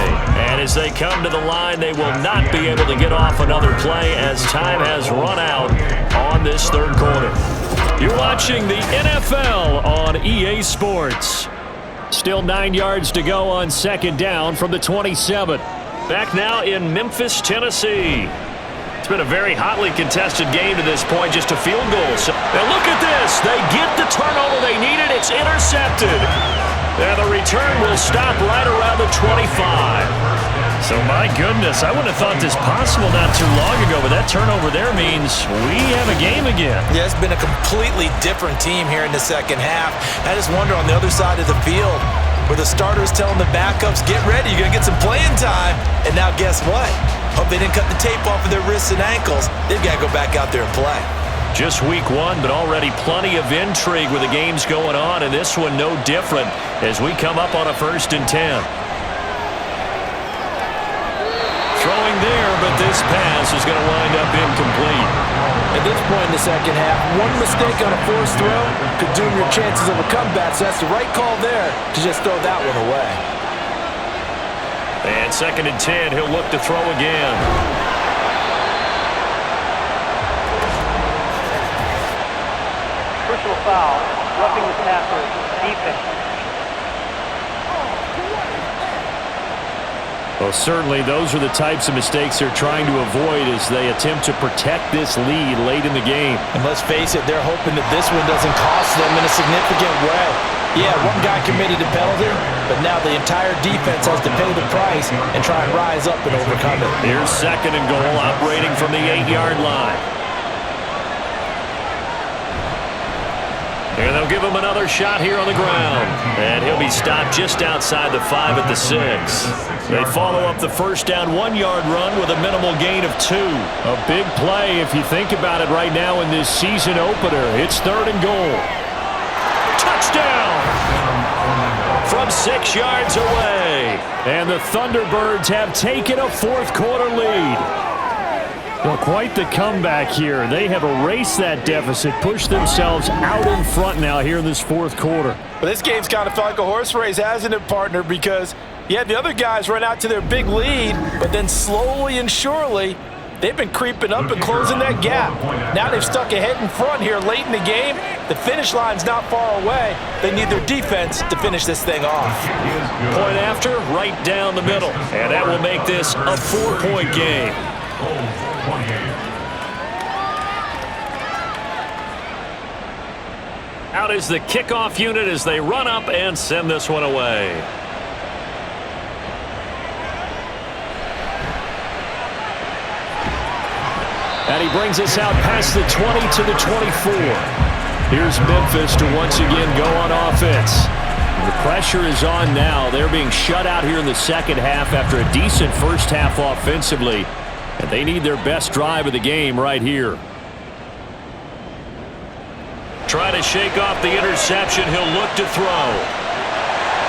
And as they come to the line, they will not be able to get off another play as time has run out on this 3rd quarter. You're watching the NFL on EA Sports. Still 9 yards to go on 2nd down from the 27. Back now in Memphis, Tennessee. It's been a very hotly contested game to this point, just a field goal. So, now look at this. They get the turnover they needed. It's intercepted. And the return will stop right around the 25. So, my goodness, I wouldn't have thought this possible not too long ago, but that turnover there means we have a game again. Yeah, it's been a completely different team here in the 2nd half. I just wonder on the other side of the field where the starters telling the backups, get ready, you're going to get some playing time. And now guess what? Hope they didn't cut the tape off of their wrists and ankles. They've got to go back out there and play. Just week 1, but already plenty of intrigue with the games going on, and this one no different as we come up on a 1st and 10. Throwing there, but this pass is going to wind up incomplete. At this point in the 2nd half, one mistake on a forced throw could doom your chances of a comeback, so that's the right call there to just throw that one away. And 2nd and 10, he'll look to throw again. Personal foul, roughing the passer, defense. Well, certainly those are the types of mistakes they're trying to avoid as they attempt to protect this lead late in the game. And let's face it, they're hoping that this one doesn't cost them in a significant way. Yeah, one guy committed a penalty, but now the entire defense has to pay the price and try and rise up and overcome it. Here's 2nd and goal, operating from the 8-yard line. And they'll give him another shot here on the ground. And he'll be stopped just outside the 5 at the 6. They follow up the first down 1-yard run with a minimal gain of 2. A big play if you think about it right now in this season opener. It's 3rd and goal. Touchdown! From 6 yards away. And the Thunderbirds have taken a 4th quarter lead. Well, quite the comeback here. They have erased that deficit, pushed themselves out in front now here in this 4th quarter. But this game's kind of felt like a horse race, hasn't it, partner? Because, yeah, the other guys run out to their big lead, but then slowly and surely, they've been creeping up and closing that gap. Now they've stuck ahead in front here late in the game. The finish line's not far away. They need their defense to finish this thing off. Point after, right down the middle. And that will make this a 4-point game. Out is the kickoff unit as they run up and send this one away. And he brings us out past the 20 to the 24. Here's Memphis to once again go on offense. The pressure is on now. They're being shut out here in the second half after a decent first half offensively. And they need their best drive of the game right here. Try to shake off the interception. He'll look to throw.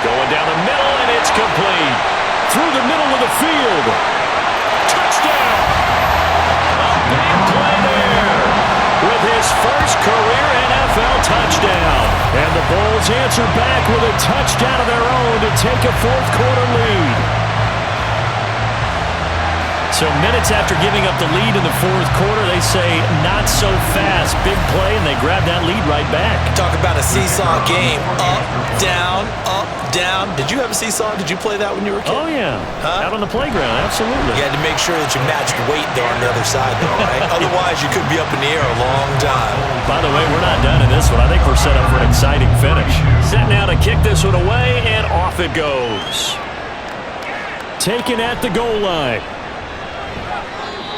Going down the middle, and it's complete. Through the middle of the field. Touchdown! A big play there with his first career NFL touchdown. And the Bulls answer back with a touchdown of their own to take a 4th quarter lead. So minutes after giving up the lead in the 4th quarter, they say not so fast. Big play, and they grab that lead right back. Talk about a seesaw game. Up, down, up, down. Did you have a seesaw? Did you play that when you were a kid? Oh, yeah. Out on the playground, absolutely. You had to make sure that you matched weight there on the other side, though, right? Otherwise, you could be up in the air a long time. By the way, we're not done in this one. I think we're set up for an exciting finish. Set now to kick this one away, and off it goes. Taken at the goal line.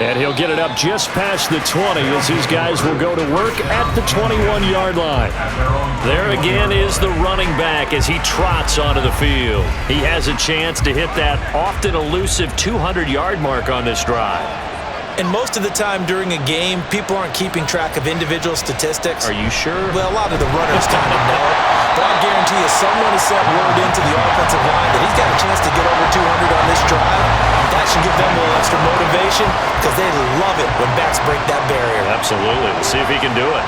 And he'll get it up just past the 20 as these guys will go to work at the 21-yard line. There again is the running back as he trots onto the field. He has a chance to hit that often elusive 200-yard mark on this drive. And most of the time during a game, people aren't keeping track of individual statistics. Are you sure? Well, a lot of the runners kind of know. But I guarantee you someone has sent word into the offensive line that he's got a chance to get over 200 on this drive. That should give them a little extra motivation because they love it when backs break that barrier. Absolutely. We'll see if he can do it.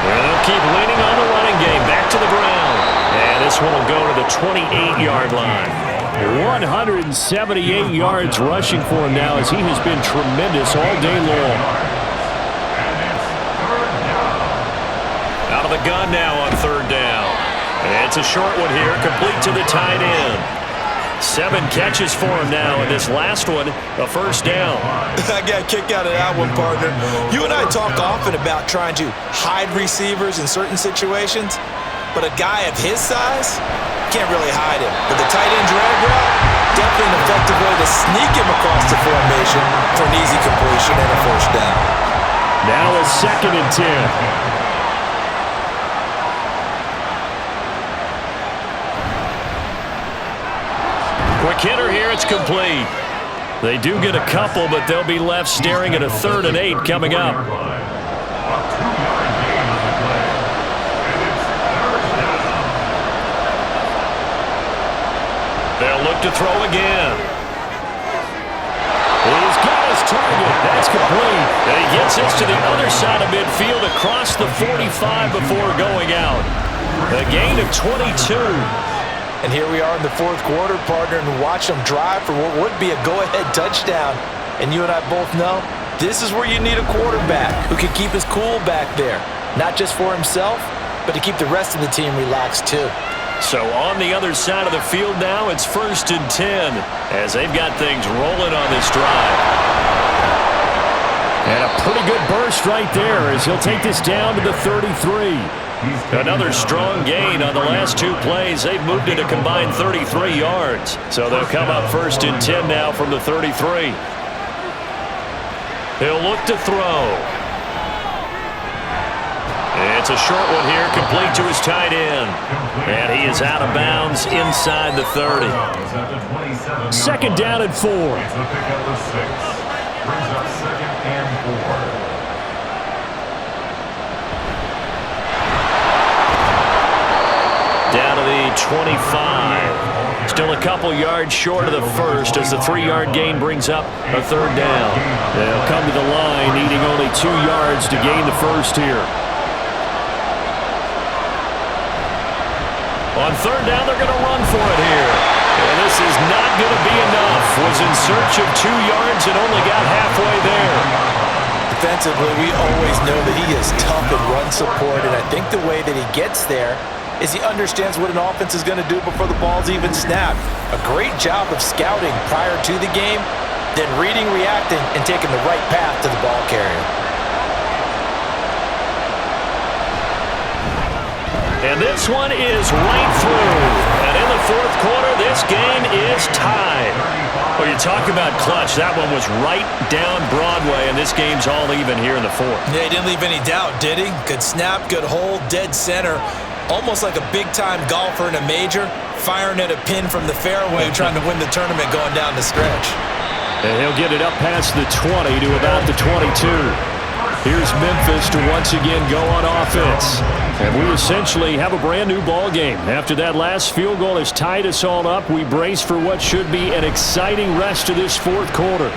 Well, they'll keep leaning on the running game. Back to the ground. And this one will go to the 28-yard line. 178 yards rushing for him now as he has been tremendous all day long. Out of the gun now on 3rd down. And it's a short one here, complete to the tight end. 7 catches for him now, and this last one, a first down. I got a kick out of that one, partner. You and I talk often about trying to hide receivers in certain situations, but a guy of his size can't really hide him. But the tight end drag route, definitely an effective way to sneak him across the formation for an easy completion and a first down. Now a 2nd and 10. Quick hitter here, it's complete. They do get a couple, but they'll be left staring at a 3rd and 8 coming up. They'll look to throw again. He's got his target. That's complete. And he gets this to the other side of midfield across the 45 before going out. A gain of 22. And here we are in the 4th quarter, partner, and watch them drive for what would be a go-ahead touchdown. And you and I both know this is where you need a quarterback who can keep his cool back there. Not just for himself, but to keep the rest of the team relaxed too. So on the other side of the field now, it's 1st and 10 as they've got things rolling on this drive. And a pretty good burst right there as he'll take this down to the 33. Another strong gain on the last 2 plays. They've moved it a combined 33 yards. So they'll come up 1st and 10 now from the 33. He'll look to throw. It's a short one here, complete to his tight end. And he is out of bounds inside the 30. Second down and 4. It's a pickup of 6. Brings up second and 4. Down to the 25. Still a couple yards short of the first as the 3-yard gain brings up a third down. They'll come to the line needing only 2 yards to gain the first here. On third down, they're going to run for it here. And this is not going to be enough. Was in search of 2 yards and only got halfway there. Defensively, we always know that he is tough in run support, and I think the way that he gets there is he understands what an offense is going to do before the ball's even snapped. A great job of scouting prior to the game, then reading, reacting, and taking the right path to the ball carrier. And this one is right through. And in the fourth quarter, this game is tied. Well, you talk about clutch. That one was right down Broadway, and this game's all even here in the fourth. Yeah, he didn't leave any doubt, did he? Good snap, good hold, dead center. Almost like a big-time golfer in a major, firing at a pin from the fairway, trying to win the tournament going down the stretch. And he'll get it up past the 20 to about the 22. Here's Memphis to once again go on offense. And we essentially have a brand new ball game. After that last field goal has tied us all up, we brace for what should be an exciting rest of this fourth quarter.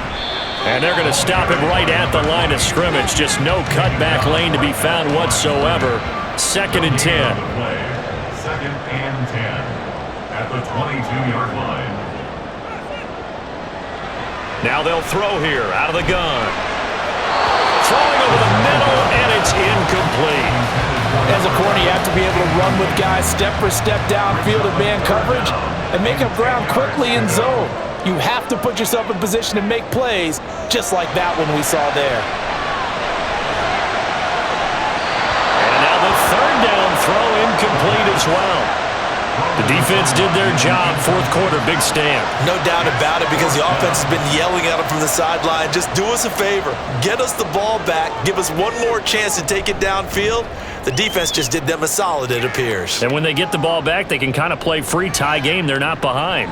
And they're going to stop him right at the line of scrimmage. Just no cutback lane to be found whatsoever. Second and 10. Second and 10 at the 22-yard line. Now they'll throw here out of the gun. Throwing over the middle, and it's incomplete. As a corner, you have to be able to run with guys step for step downfield in man coverage and make up ground quickly in zone. You have to put yourself in position to make plays, just like that one we saw there. And now the third down throw incomplete as well. The defense did their job. Fourth quarter, big stand. No doubt about it, because the offense has been yelling at them from the sideline. Just do us a favor. Get us the ball back. Give us one more chance to take it downfield. The defense just did them a solid, it appears. And when they get the ball back, they can kind of play free tie game. They're not behind.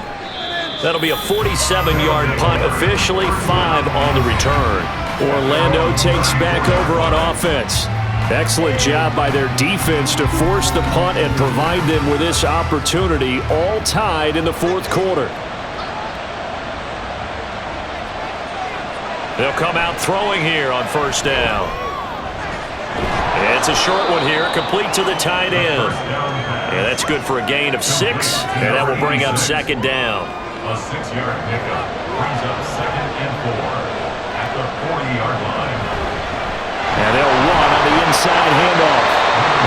That'll be a 47-yard punt, officially 5 on the return. Orlando takes back over on offense. Excellent job by their defense to force the punt and provide them with this opportunity, all tied in the fourth quarter. They'll come out throwing here on first down. It's a short one here, complete to the tight end. Yeah, that's good for a gain of 6, and that will bring up second down. A 6-yard pickup brings up second and 4 at the 40-yard line. And they'll run on the inside handoff.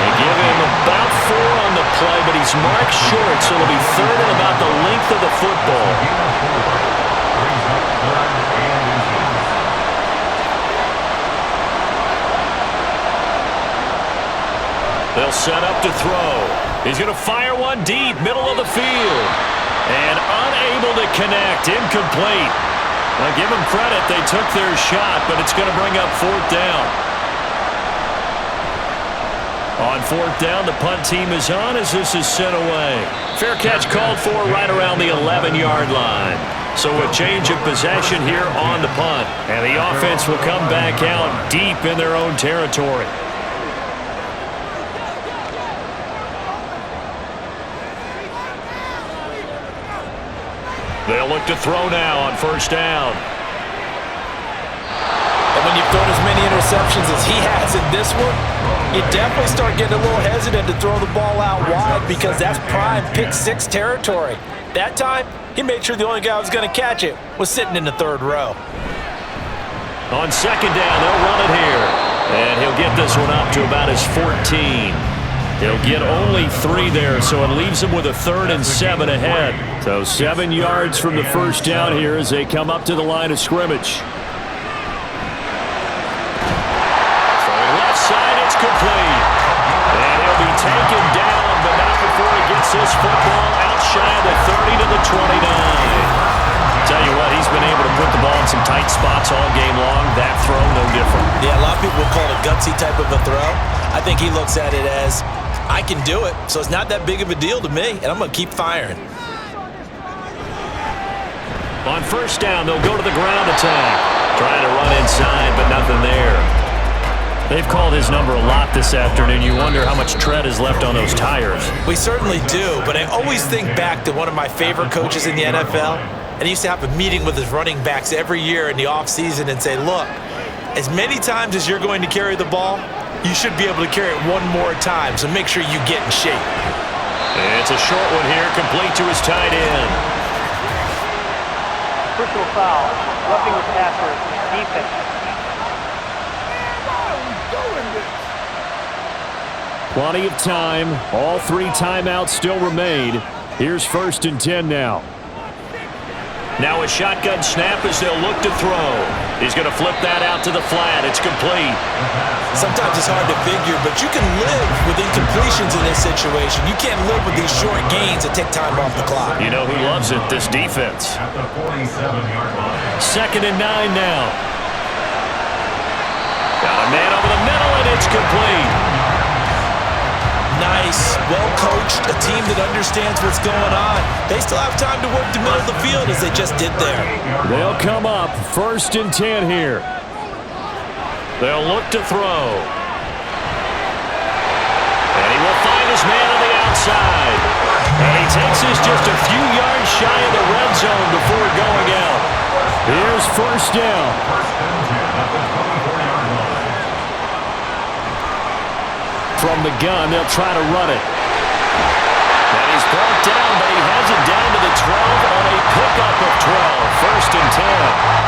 They give him about 4 on the play, but he's marked short, so it'll be third and about the length of the football. Brings up third and inches. They'll set up to throw. He's going to fire one deep, middle of the field. And unable to connect, incomplete. Now give them credit, they took their shot, but it's going to bring up fourth down. On fourth down, the punt team is on as this is sent away. Fair catch called for right around the 11-yard line. So a change of possession here on the punt. And the offense will come back out deep in their own territory. They'll look to throw now on first down. And when you've thrown as many interceptions as he has in this one, you definitely start getting a little hesitant to throw the ball out wide, because that's prime pick 6 territory. That time, he made sure the only guy who was going to catch it was sitting in the third row. On second down, they'll run it here. And he'll get this one up to about his 14. He'll get only 3 there, so it leaves him with a 3rd and 7 ahead. So 7 yards from the first down here as they come up to the line of scrimmage. Left side, it's complete. And he'll be taken down, but not before he gets this football out shy of the 30 to the 29. Tell you what, he's been able able to put the ball in some tight spots all game long. That throw, no different. Yeah, a lot of people would call it a gutsy type of a throw. I think he looks at it as, I can do it, so it's not that big of a deal to me, and I'm going to keep firing. On first down, they'll go to the ground attack. Trying to run inside, but nothing there. They've called his number a lot this afternoon. You wonder how much tread is left on those tires. We certainly do, but I always think back to one of my favorite coaches in the NFL, and he used to have a meeting with his running backs every year in the offseason and say, look, as many times as you're going to carry the ball, you should be able to carry it one more time, so make sure you get in shape. It's a short one here, complete to his tight end. Personal foul, roughing the passer, defense. Plenty of time. All 3 timeouts still remain. Here's 1st and 10 now. Now a shotgun snap as they'll look to throw. He's going to flip that out to the flat. It's complete. Sometimes it's hard to figure, but you can live with incompletions in this situation. You can't live with these short gains that take time off the clock. You know who loves it? This defense. At the 47-yard line. 2nd and 9 now. Got a man over the middle, and it's complete. Nice, well-coached, a team that understands what's going on. They still have time to work the middle of the field as they just did there. They'll come up 1st and 10 here. They'll look to throw. And he will find his man on the outside. And he takes us just a few yards shy of the red zone before going out. Here's 1st down. From the gun, they'll try to run it. And he's brought down, but he has it down to the 12 on a pickup of 12. 1st and 10.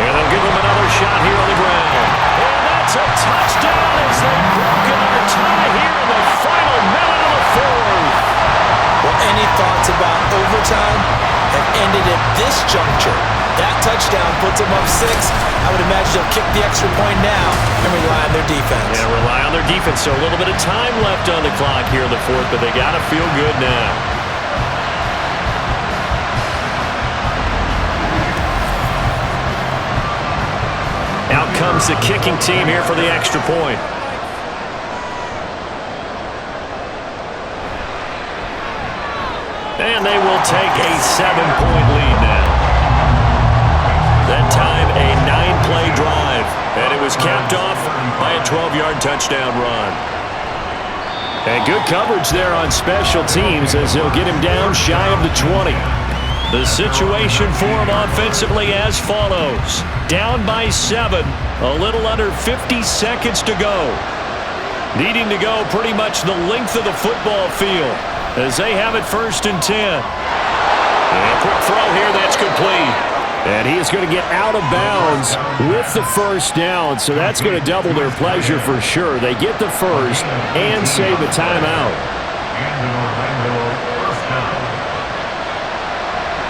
And they'll give him another shot here on the ground. And that's a touchdown as they've broken our tie here in the final minute of the 4th. Well, any thoughts about overtime have ended at this juncture. That touchdown puts them up 6. I would imagine they'll kick the extra point now and rely on their defense. Yeah, rely on their defense. So a little bit of time left on the clock here in the 4th, but they got to feel good now. Out comes the kicking team here for the extra point. And they will take a 7-point lead now. That time, a 9-play drive. And it was capped off by a 12-yard touchdown run. And good coverage there on special teams as they'll get him down shy of the 20. The situation for him offensively as follows. Down by 7, a little under 50 seconds to go. Needing to go pretty much the length of the football field as they have it 1st and 10. And a quick throw here, that's complete. And he is going to get out of bounds with the 1st down, so that's going to double their pleasure for sure. They get the 1st and save a timeout.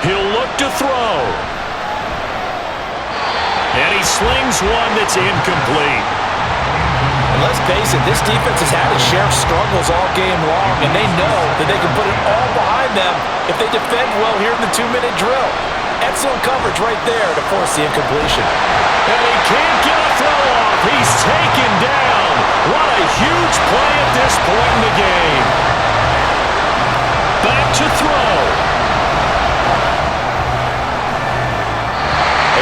He'll look to throw. And he slings one that's incomplete. And let's face it, this defense has had its share of struggles all game long, and they know that they can put it all behind them if they defend well here in the 2-minute drill. Excellent coverage right there to force the incompletion. And he can't get a throw off. He's taken down. What a huge play at this point in the game. Back to throw.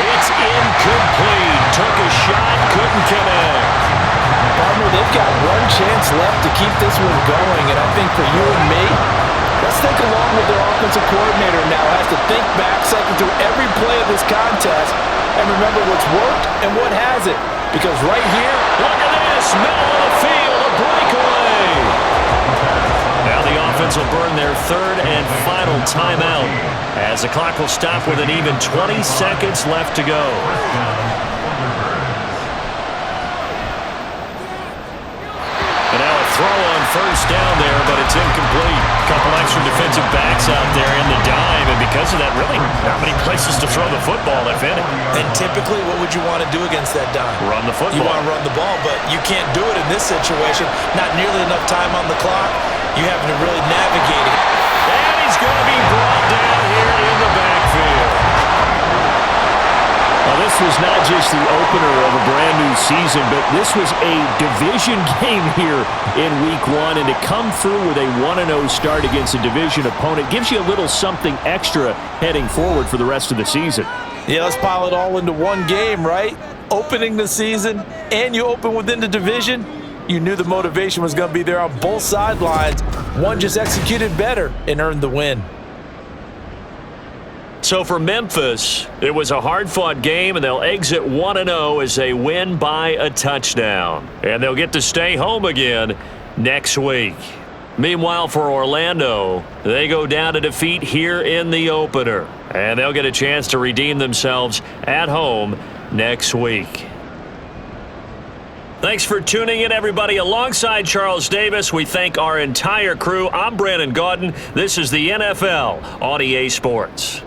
It's incomplete. Took a shot, couldn't connect. Partner, they've got one chance left to keep this one going, and I think for you and me, let's think along with their offensive coordinator now. Has to think back, cycle through every play of this contest, and remember what's worked and what hasn't. Because right here, look at this, middle of the field, a breakaway. Now the offense will burn their 3rd and final timeout as the clock will stop with an even 20 seconds left to go. Throw on 1st down there, but it's incomplete. A couple extra defensive backs out there in the dime, and because of that, really not many places to throw the football, if any. And typically, what would you want to do against that dime? Run the football. You want to run the ball, but you can't do it in this situation. Not nearly enough time on the clock. You having to really navigate it. And he's going to be brought down this was not just the opener of a brand new season, but this was a division game here in Week 1, and to come through with a 1-0 start against a division opponent gives you a little something extra heading forward for the rest of the season. Yeah, let's pile it all into one game, right? Opening the season, and you open within the division. You knew the motivation was going to be there on both sidelines. One just executed better and earned the win. So for Memphis, it was a hard-fought game, and they'll exit 1-0 as they win by a touchdown. And they'll get to stay home again next week. Meanwhile, for Orlando, they go down to defeat here in the opener. And they'll get a chance to redeem themselves at home next week. Thanks for tuning in, everybody. Alongside Charles Davis, we thank our entire crew. I'm Brandon Gaudin. This is the NFL on EA Sports.